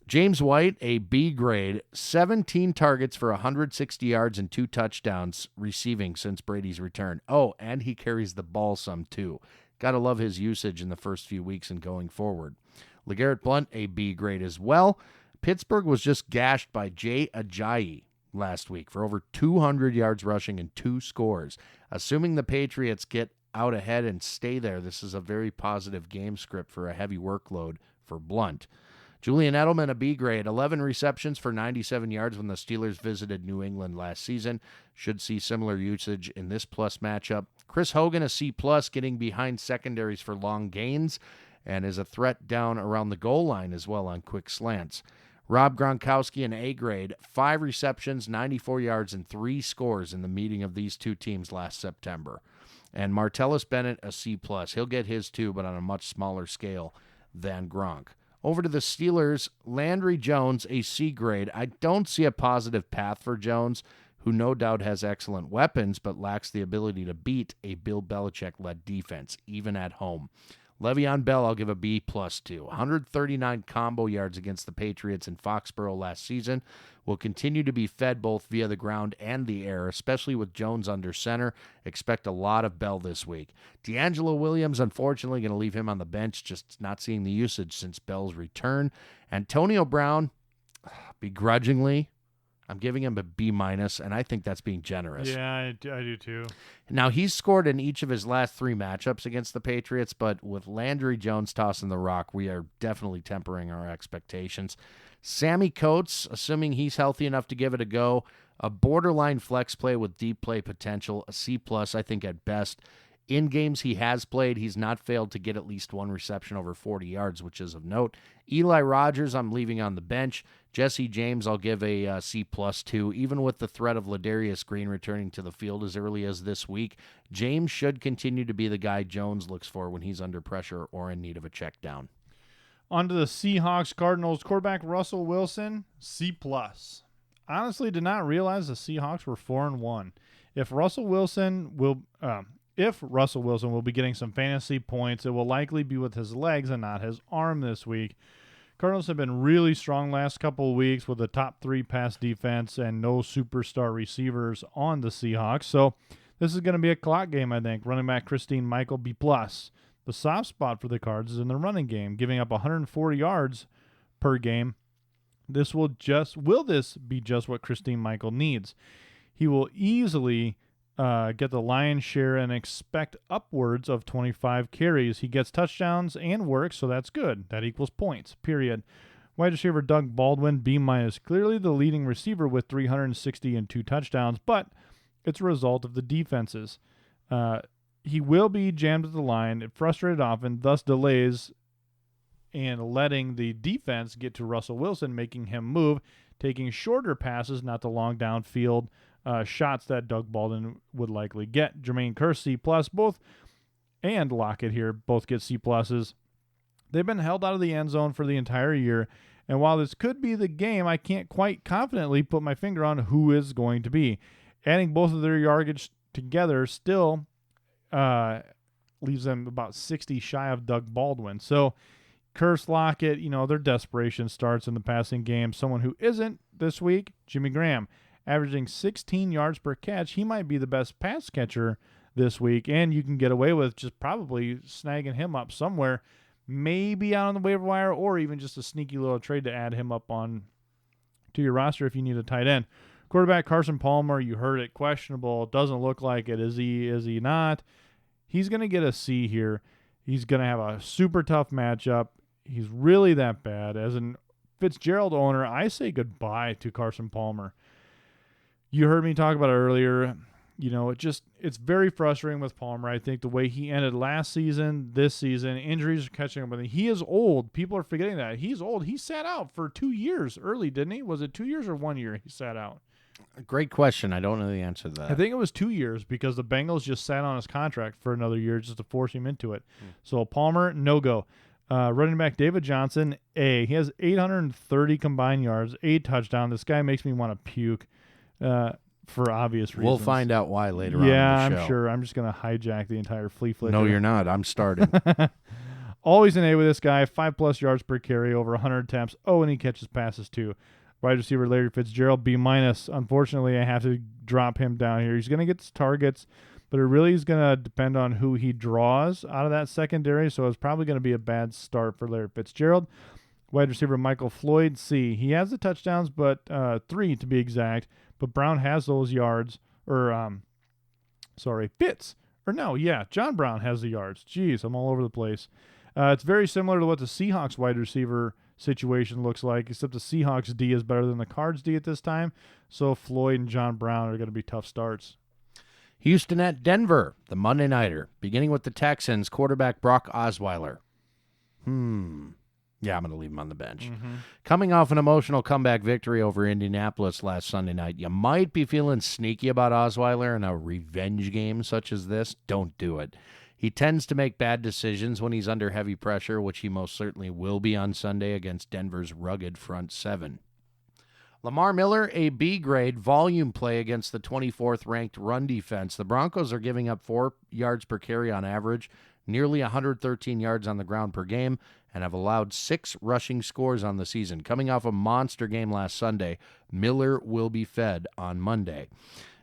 James White, a B grade, 17 targets for 160 yards and 2 touchdowns receiving since Brady's return. Oh, and he carries the ball some too. Got to love his usage in the first few weeks and going forward. LeGarrette Blount, a B grade as well. Pittsburgh was just gashed by Jay Ajayi last week for over 200 yards rushing and 2 scores. Assuming the Patriots get out ahead and stay there, this is a very positive game script for a heavy workload for Blount. Julian Edelman, a B grade, 11 receptions for 97 yards when the Steelers visited New England last season. Should see similar usage in this plus matchup. Chris Hogan, a C plus, getting behind secondaries for long gains and is a threat down around the goal line as well on quick slants. Rob Gronkowski, an A grade, 5 receptions, 94 yards, and 3 scores in the meeting of these two teams last September. And Martellus Bennett, a C+. He'll get his too, but on a much smaller scale than Gronk. Over to the Steelers, Landry Jones, a C grade. I don't see a positive path for Jones, who no doubt has excellent weapons, but lacks the ability to beat a Bill Belichick-led defense, even at home. Le'Veon Bell, I'll give a B+ to. 139 combo yards against the Patriots in Foxborough last season. Will continue to be fed both via the ground and the air, especially with Jones under center. Expect a lot of Bell this week. D'Angelo Williams, unfortunately, going to leave him on the bench, just not seeing the usage since Bell's return. Antonio Brown, begrudgingly, I'm giving him a B-, and I think that's being generous. Yeah, I do too. Now, he's scored in each of his last 3 matchups against the Patriots, but with Landry Jones tossing the rock, we are definitely tempering our expectations. Sammy Coates, assuming he's healthy enough to give it a go, a borderline flex play with deep play potential, a C+, I think at best. In games he has played, he's not failed to get at least 1 reception over 40 yards, which is of note. Eli Rodgers, I'm leaving on the bench. Jesse James, I'll give a C+ to. Even with the threat of Ladarius Green returning to the field as early as this week, James should continue to be the guy Jones looks for when he's under pressure or in need of a check down. On to the Seahawks-Cardinals. Quarterback Russell Wilson, C+. Honestly, did not realize the Seahawks were 4-1. If Russell Wilson will be getting some fantasy points, it will likely be with his legs and not his arm this week. Cardinals have been really strong last couple of weeks with a top 3 pass defense and no superstar receivers on the Seahawks. So this is going to be a clock game, I think. Running back Christine Michael, B+. The soft spot for the Cards is in the running game, giving up 140 yards per game. Will this be just what Christine Michael needs? He will easily get the lion's share and expect upwards of 25 carries. He gets touchdowns and works, so that's good. That equals points, period. Wide receiver Doug Baldwin, B-, clearly the leading receiver with 360 and 2 touchdowns, but it's a result of the defenses. He will be jammed at the line, frustrated often, thus delays and letting the defense get to Russell Wilson, making him move, taking shorter passes, not the long downfield shots that Doug Baldwin would likely get. Jermaine Kearse, C+, both, and Lockett here both get C+. They've been held out of the end zone for the entire year, and while this could be the game, I can't quite confidently put my finger on who is going to be. Adding both of their yardage together still leaves them about 60 shy of Doug Baldwin. So Kearse, Lockett, their desperation starts in the passing game. Someone who isn't this week, Jimmy Graham, averaging 16 yards per catch. He might be the best pass catcher this week, and you can get away with just probably snagging him up somewhere, maybe out on the waiver wire, or even just a sneaky little trade to add him up on to your roster if you need a tight end. Quarterback Carson Palmer, you heard it, questionable. Doesn't look like it. Is he not? He's going to get a C here. He's going to have a super tough matchup. He's really that bad. As an Fitzgerald owner, I say goodbye to Carson Palmer. You heard me talk about it earlier. It's very frustrating with Palmer. I think the way he ended last season, this season, injuries are catching up with him. He is old. People are forgetting that. He's old. He sat out for 2 years early, didn't he? Was it 2 years or 1 year he sat out? Great question. I don't know the answer to that. I think it was 2 years because the Bengals just sat on his contract for another year just to force him into it. So Palmer, no-go. Running back David Johnson, A. He has 830 combined yards, 8 touchdowns. This guy makes me want to puke. For obvious reasons. We'll find out why later on in Yeah, the show. I'm sure. I'm just going to hijack the entire flea flicker. No, you're not. I'm starting. Always an A with this guy. 5+ yards per carry, over 100 attempts. Oh, and he catches passes too. Wide receiver Larry Fitzgerald, B-. Unfortunately, I have to drop him down here. He's going to get his targets, but it really is going to depend on who he draws out of that secondary, so it's probably going to be a bad start for Larry Fitzgerald. Wide receiver Michael Floyd, C. He has the touchdowns, but 3 to be exact. But Brown has those yards, Fitz. John Brown has the yards. Jeez, I'm all over the place. It's very similar to what the Seahawks wide receiver situation looks like, except the Seahawks D is better than the Cards D at this time. So Floyd and John Brown are going to be tough starts. Houston at Denver, the Monday Nighter. Beginning with the Texans, quarterback Brock Osweiler. Yeah, I'm going to leave him on the bench. Coming off an emotional comeback victory over Indianapolis last Sunday night, you might be feeling sneaky about Osweiler in a revenge game such as this. Don't do it. He tends to make bad decisions when he's under heavy pressure, which he most certainly will be on Sunday against Denver's rugged front seven. Lamar Miller, a B grade, volume play against the 24th ranked run defense. The Broncos are giving up 4 yards per carry on average, nearly 113 yards on the ground per game, and have allowed 6 rushing scores on the season. Coming off a monster game last Sunday, Miller will be fed on Monday.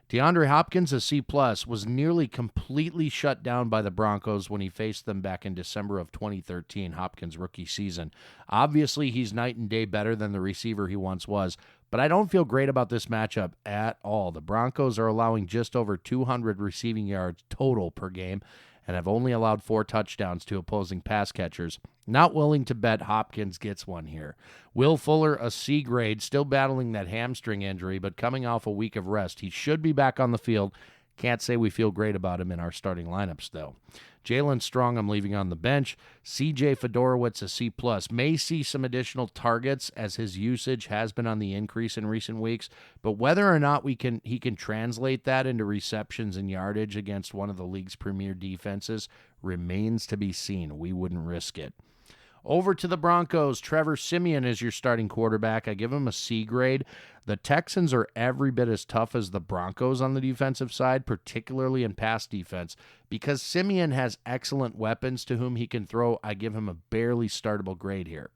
DeAndre Hopkins, a C+, was nearly completely shut down by the Broncos when he faced them back in December of 2013, Hopkins' rookie season. Obviously, he's night and day better than the receiver he once was, but I don't feel great about this matchup at all. The Broncos are allowing just over 200 receiving yards total per game and have only allowed 4 touchdowns to opposing pass catchers. Not willing to bet Hopkins gets one here. Will Fuller, a C grade, still battling that hamstring injury, but coming off a week of rest. He should be back on the field. Can't say we feel great about him in our starting lineups, though. Jalen Strong, I'm leaving on the bench. C.J. Fedorowicz, a C+. May see some additional targets as his usage has been on the increase in recent weeks, but whether or not he can translate that into receptions and yardage against one of the league's premier defenses remains to be seen. We wouldn't risk it. Over to the Broncos, Trevor Simeon is your starting quarterback. I give him a C grade. The Texans are every bit as tough as the Broncos on the defensive side, particularly in pass defense. Because Simeon has excellent weapons to whom he can throw, I give him a barely startable grade here.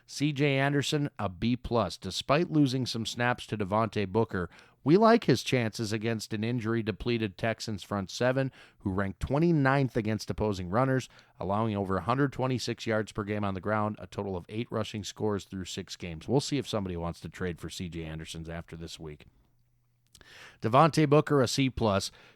C.J. Anderson, a B+. Despite losing some snaps to Devonte Booker, we like his chances against an injury-depleted Texans front seven who ranked 29th against opposing runners, allowing over 126 yards per game on the ground, a total of 8 rushing scores through 6 games. We'll see if somebody wants to trade for C.J. Anderson's after this week. Devonte Booker, a C+,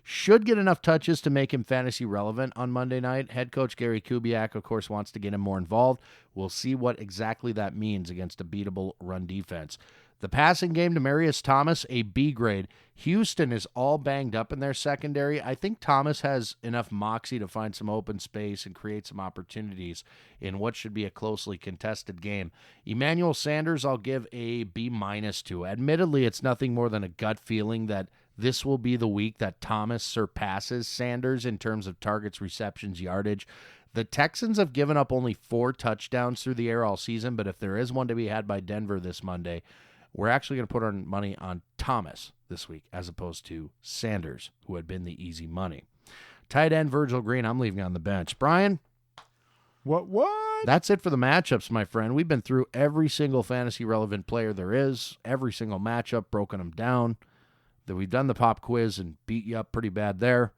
should get enough touches to make him fantasy relevant on Monday night. Head coach Gary Kubiak, of course, wants to get him more involved. We'll see what exactly that means against a beatable run defense. The passing game, Demaryius Thomas, a B grade. Houston is all banged up in their secondary. I think Thomas has enough moxie to find some open space and create some opportunities in what should be a closely contested game. Emmanuel Sanders, I'll give a B- to. Admittedly, it's nothing more than a gut feeling that this will be the week that Thomas surpasses Sanders in terms of targets, receptions, yardage. The Texans have given up only 4 touchdowns through the air all season, but if there is one to be had by Denver this Monday, we're actually going to put our money on Thomas this week as opposed to Sanders, who had been the easy money. Tight end Virgil Green, I'm leaving on the bench. Brian? What? That's it for the matchups, my friend. We've been through every single fantasy-relevant player there is, every single matchup, broken them down. We've done the pop quiz and beat you up pretty bad there.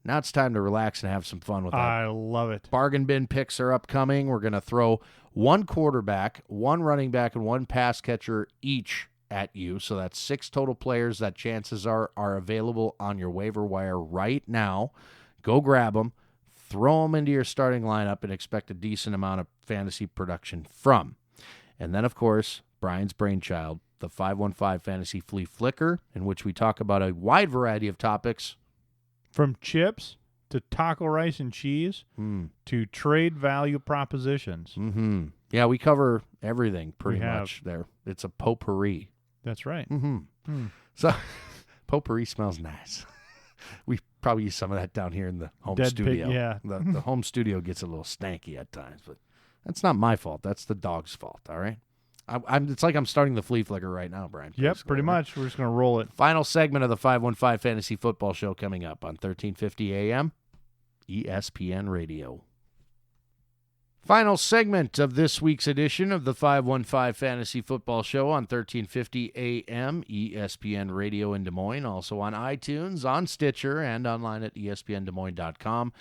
Now it's time to relax and have some fun with that. I love it. Bargain bin picks are upcoming. We're going to throw one quarterback, one running back, and one pass catcher each at you. So that's 6 total players that chances are available on your waiver wire right now. Go grab them, throw them into your starting lineup, and expect a decent amount of fantasy production from. And then, of course, Brian's brainchild, the 515 Fantasy Flea Flicker, in which we talk about a wide variety of topics. From chips to taco rice and cheese to trade value propositions. Mm-hmm. Yeah, we cover everything pretty much there. It's a potpourri. That's right. Mm-hmm. So potpourri smells nice. We probably use some of that down here in the home studio. Pig, yeah. The home studio gets a little stanky at times, but that's not my fault. That's the dog's fault, all right? It's like I'm starting the flea flicker right now, Brian. Yep, pretty much. We're just going to roll it. Final segment of the 515 Fantasy Football Show coming up on 1350 AM, ESPN Radio. Final segment of this week's edition of the 515 Fantasy Football Show on 1350 AM, ESPN Radio in Des Moines, also on iTunes, on Stitcher, and online at espndesmoines.com.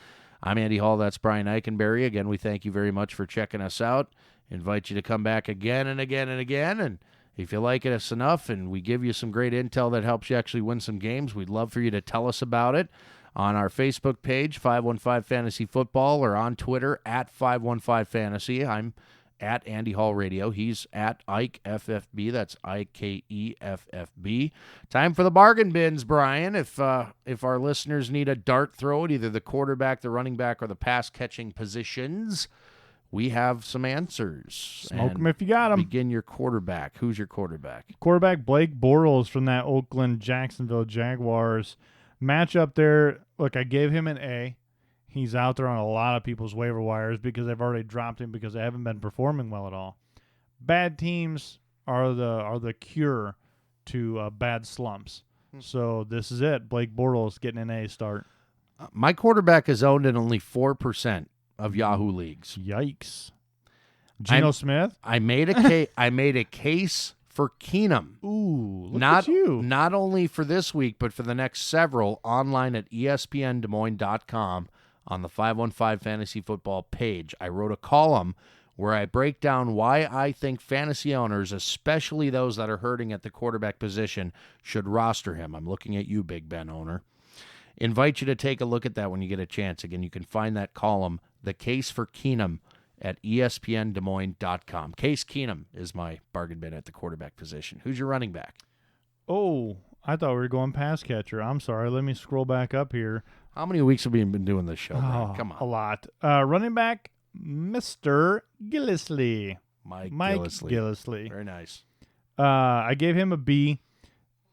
I'm Andy Hall. That's Brian Eikenberry. Again, we thank you very much for checking us out. Invite you to come back again and again and again. And if you like us enough and we give you some great intel that helps you actually win some games, we'd love for you to tell us about it on our Facebook page, 515 Fantasy Football, or on Twitter at 515 Fantasy. I'm at Andy Hall Radio. He's at Ike FFB. That's IKEFFB. Time for the bargain bins, Brian. If our listeners need a dart throw at either the quarterback, the running back, or the pass catching positions, we have some answers. Smoke them if you got them. Begin your quarterback. Who's your quarterback? Quarterback Blake Bortles from that Oakland-Jacksonville Jaguars matchup there. Look, I gave him an A. He's out there on a lot of people's waiver wires because I've already dropped him because I haven't been performing well at all. Bad teams are the cure to bad slumps. So this is it. Blake Bortles getting an A start. My quarterback is owned in only 4% of Yahoo leagues. Yikes. Geno Smith? I made a case for Keenum. Ooh, look at you. Not only for this week, but for the next several, online at espndesmoines.com on the 515 Fantasy Football page. I wrote a column where I break down why I think fantasy owners, especially those that are hurting at the quarterback position, should roster him. I'm looking at you, Big Ben owner. Invite you to take a look at that when you get a chance. Again, you can find that column, The Case for Keenum, at espndesmoines.com. Case Keenum is my bargain bin at the quarterback position. Who's your running back? Oh, I thought we were going pass catcher. I'm sorry. Let me scroll back up here. How many weeks have we been doing this show, Brian? Come on. A lot. Running back, Mr. Gillis Lee. Mike Gillis Lee. Very nice. I gave him a B.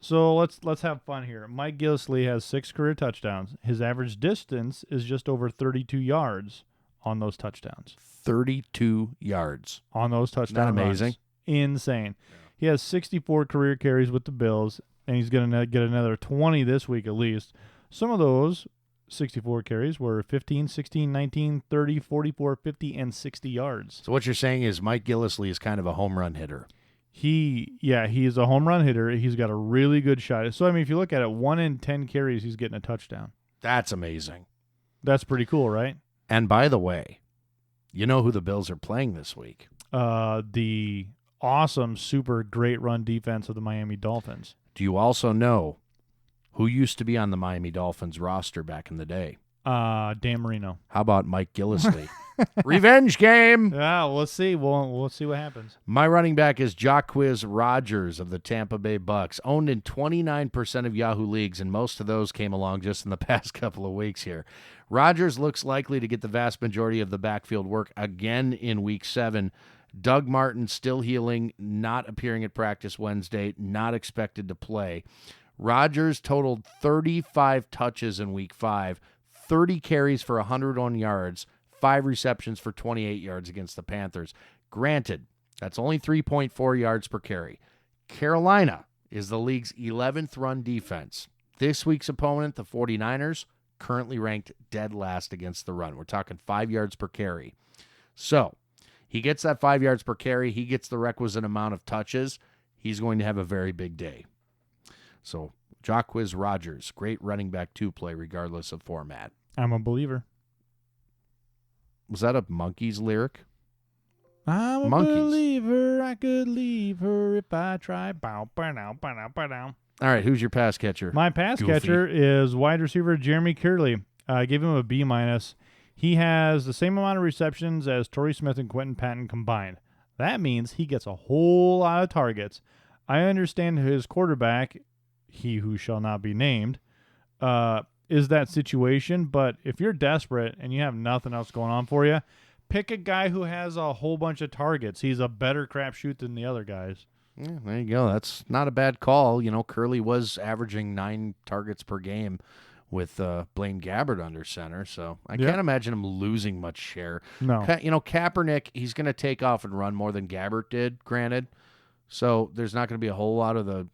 So let's have fun here. Mike Gillis Lee has 6 career touchdowns. His average distance is just over 32 yards on those touchdowns. 32 yards. On those touchdowns. Isn't that amazing? Runs. Insane. Yeah. He has 64 career carries with the Bills, and he's going to get another 20 this week at least. Some of those 64 carries were 15, 16, 19, 30, 44, 50, and 60 yards. So what you're saying is Mike Gillis Lee is kind of a home run hitter. He is a home run hitter. He's got a really good shot. So, I mean, if you look at it, 1 in 10 carries, he's getting a touchdown. That's amazing. That's pretty cool, right? And by the way, you know who the Bills are playing this week? The awesome, super great run defense of the Miami Dolphins. Do you also know who used to be on the Miami Dolphins roster back in the day? Dan Marino. How about Mike Gillis Lee? Revenge game. Yeah, we'll see. We'll see what happens. My running back is Jacquizz Rodgers of the Tampa Bay Bucks, owned in 29% of Yahoo leagues, and most of those came along just in the past couple of weeks here. Rodgers looks likely to get the vast majority of the backfield work again in Week 7. Doug Martin still healing, not appearing at practice Wednesday, not expected to play. Rodgers totaled 35 touches in Week 5, 30 carries for 101 yards, 5 receptions for 28 yards against the Panthers. Granted, that's only 3.4 yards per carry. Carolina is the league's 11th run defense. This week's opponent, the 49ers, currently ranked dead last against the run. We're talking 5 yards per carry. So he gets that 5 yards per carry. He gets the requisite amount of touches. He's going to have a very big day. So Jacquizz Rodgers, great running back 2 play regardless of format. I'm a believer. Was that a Monkeys lyric? I'm a Monkeys. believer. I could leave her if I tried. Bow, bow, bow, bow, bow, bow. All right, who's your pass catcher? My pass Goofy. catcher is wide receiver Jeremy Curley. I gave him a B-. He has the same amount of receptions as Torrey Smith and Quentin Patton combined. That means he gets a whole lot of targets. I understand his quarterback, he who shall not be named, is that situation. But if you're desperate and you have nothing else going on for you, pick a guy who has a whole bunch of targets. He's a better crapshoot than the other guys. Yeah, there you go. That's not a bad call. Curley was averaging 9 targets per game with Blaine Gabbert under center, so I can't imagine him losing much share. No. Kaepernick, he's going to take off and run more than Gabbert did, granted. So there's not going to be a whole lot of the,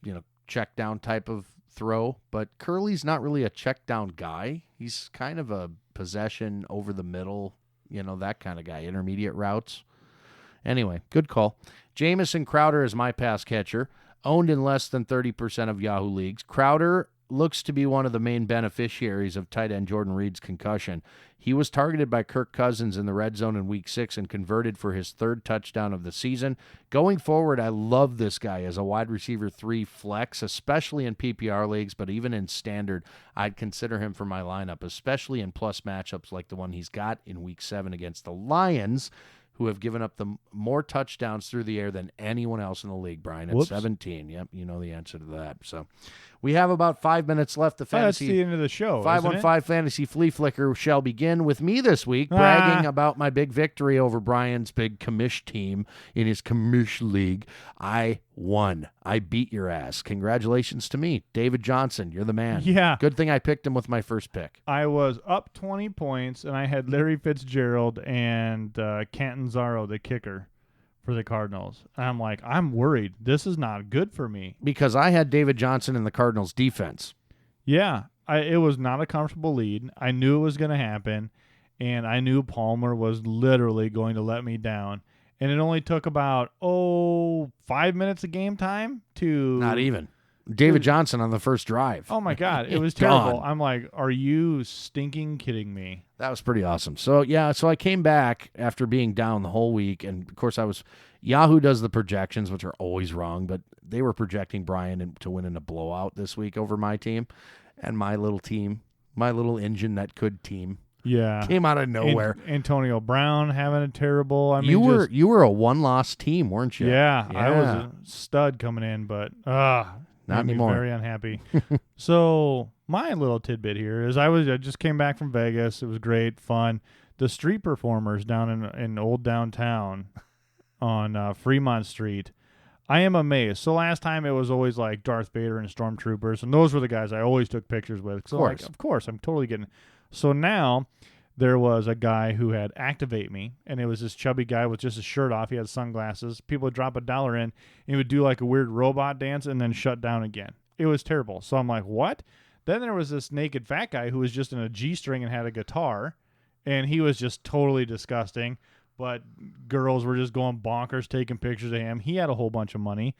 check down type of throw, but Curley's not really a check down guy. He's kind of a possession over the middle, that kind of guy, intermediate routes. Anyway, good call. Jameson Crowder is my pass catcher, owned in less than 30% of Yahoo leagues. Crowder looks to be one of the main beneficiaries of tight end Jordan Reed's concussion. He was targeted by Kirk Cousins in the red zone in Week 6 and converted for his 3rd touchdown of the season. Going forward, I love this guy as a wide receiver 3 flex, especially in PPR leagues, but even in standard, I'd consider him for my lineup, especially in plus matchups like the one he's got in Week 7 against the Lions, who have given up the more touchdowns through the air than anyone else in the league, Brian, at 17. Yep, you know the answer to that. So we have about 5 minutes left. The fantasy, that's the end of the show. 515 Fantasy Flea Flicker shall begin with me this week, bragging about my big victory over Brian's big commish team in his commish league. I won. I beat your ass. Congratulations to me. David Johnson, you're the man. Yeah. Good thing I picked him with my first pick. I was up 20 points, and I had Larry Fitzgerald and Catanzaro, the kicker, for the Cardinals. And I'm like, I'm worried. This is not good for me. Because I had David Johnson in the Cardinals defense. Yeah. It was not a comfortable lead. I knew it was going to happen, and I knew Palmer was literally going to let me down. And it only took about, 5 minutes of game time to... Not even. David Johnson on the first drive. Oh, my God. It was terrible. I'm like, are you stinking kidding me? That was pretty awesome. So, I came back after being down the whole week. And, of course, Yahoo does the projections, which are always wrong. But they were projecting Brian to win in a blowout this week over my team. And my little team, my little engine that could team. Yeah, came out of nowhere. Antonio Brown having a terrible. I mean, you were a 1-loss team, weren't you? Yeah, I was a stud coming in, but not anymore. Very unhappy. So my little tidbit here is I just came back from Vegas. It was great fun. The street performers down in old downtown on Fremont Street. I am amazed. So last time it was always like Darth Vader and Stormtroopers, and those were the guys I always took pictures with. So of course, I'm totally getting. So now there was a guy who had Activate Me, and it was this chubby guy with just his shirt off. He had sunglasses. People would drop $1 in, and he would do like a weird robot dance and then shut down again. It was terrible. So I'm like, what? Then there was this naked fat guy who was just in a G-string and had a guitar, and he was just totally disgusting. But girls were just going bonkers taking pictures of him. He had a whole bunch of money.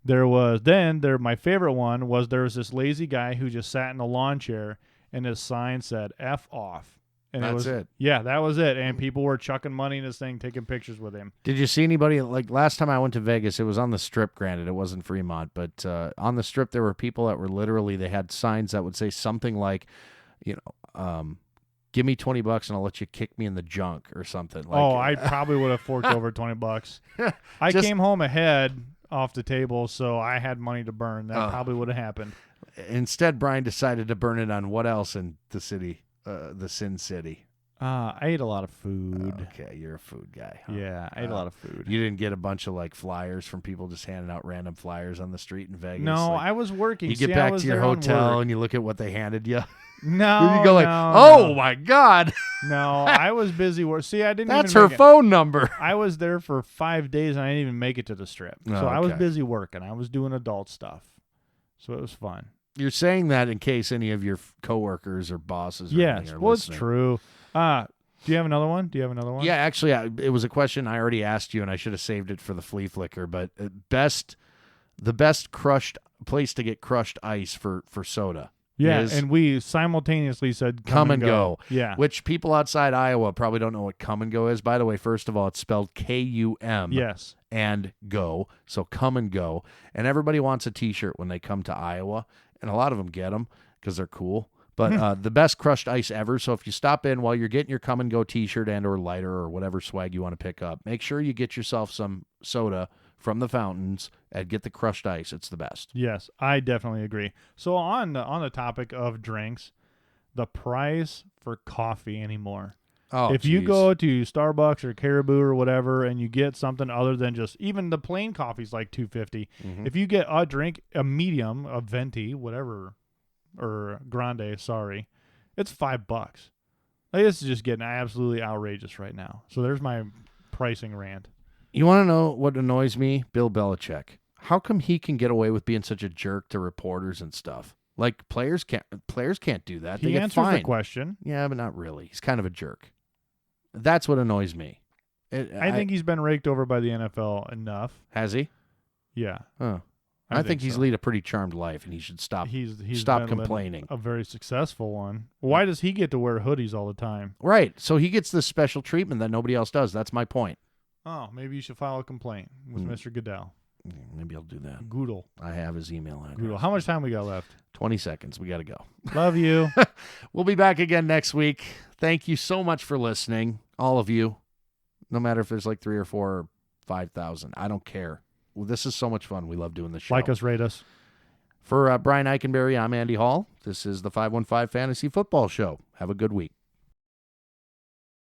My favorite one was there was this lazy guy who just sat in a lawn chair, and his sign said F off. And That's it. Yeah, that was it. And people were chucking money in this thing, taking pictures with him. Did you see anybody, like last time I went to Vegas, it was on the Strip, granted, it wasn't Fremont, but on the Strip there were people that were literally, they had signs that would say something like, give me $20 and I'll let you kick me in the junk or something. I probably would have forked over $20. I came home ahead off the table, so I had money to burn. That probably would have happened. Instead, Brian decided to burn it on what else in the city, the Sin City? I ate a lot of food. Okay, you're a food guy. Huh? Yeah, I ate a lot of food. You didn't get a bunch of like flyers from people just handing out random flyers on the street in Vegas? No, I was working. You get back to your hotel and you look at what they handed you. No, you go like, oh my God. No, I was busy working. See, I didn't. That's even her phone number. I was there for 5 days and I didn't even make it to the Strip. So I was busy working. I was doing adult stuff. So it was fun. You're saying that in case any of your coworkers or bosses are yes, well, it's true. Do you have another one? Yeah, actually, it was a question I already asked you, and I should have saved it for the flea flicker. But the best crushed place to get crushed ice for soda. Yeah, is and we simultaneously said Come and Go. Yeah. Which people outside Iowa probably don't know what Come and Go is. By the way, first of all, it's spelled K-U-M. Yes. And Go. So Come and Go. And everybody wants a T-shirt when they come to Iowa. And a lot of them get them because they're cool. But the best crushed ice ever. So if you stop in while you're getting your Come and Go T-shirt and or lighter or whatever swag you want to pick up, make sure you get yourself some soda from the fountains and get the crushed ice. It's the best. Yes, I definitely agree. So on the topic of drinks, the price for coffee anymore. Oh, if you go to Starbucks or Caribou or whatever and you get something other than just even the plain coffee's like $2.50. Mm-hmm. If you get a drink, a medium, a venti, whatever, or grande, sorry, it's $5. Like, this is just getting absolutely outrageous right now. So there's my pricing rant. You want to know what annoys me? Bill Belichick. How come he can get away with being such a jerk to reporters and stuff? Like, players can't do that. They He get answers fined. the question. Yeah, but not really. He's kind of a jerk. That's what annoys me. I think he's been raked over by the NFL enough. Has he? Yeah. Huh. I think he's so. lead a pretty charmed life, and he should stop. He's stop been complaining. A very successful one. Why does he get to wear hoodies all the time? Right. So he gets this special treatment that nobody else does. That's my point. Oh, maybe you should file a complaint with Mr. Goodell. Maybe I'll do that. Goodle. I have his email address. Goodle. How much time we got left? 20 seconds. We got to go. Love you. We'll be back again next week. Thank you so much for listening, all of you. No matter if there's like 3 or 4 or 5,000. I don't care. Well, this is so much fun. We love doing this show. Like us, rate us. For Brian Eikenberry, I'm Andy Hall. This is the 515 Fantasy Football Show. Have a good week.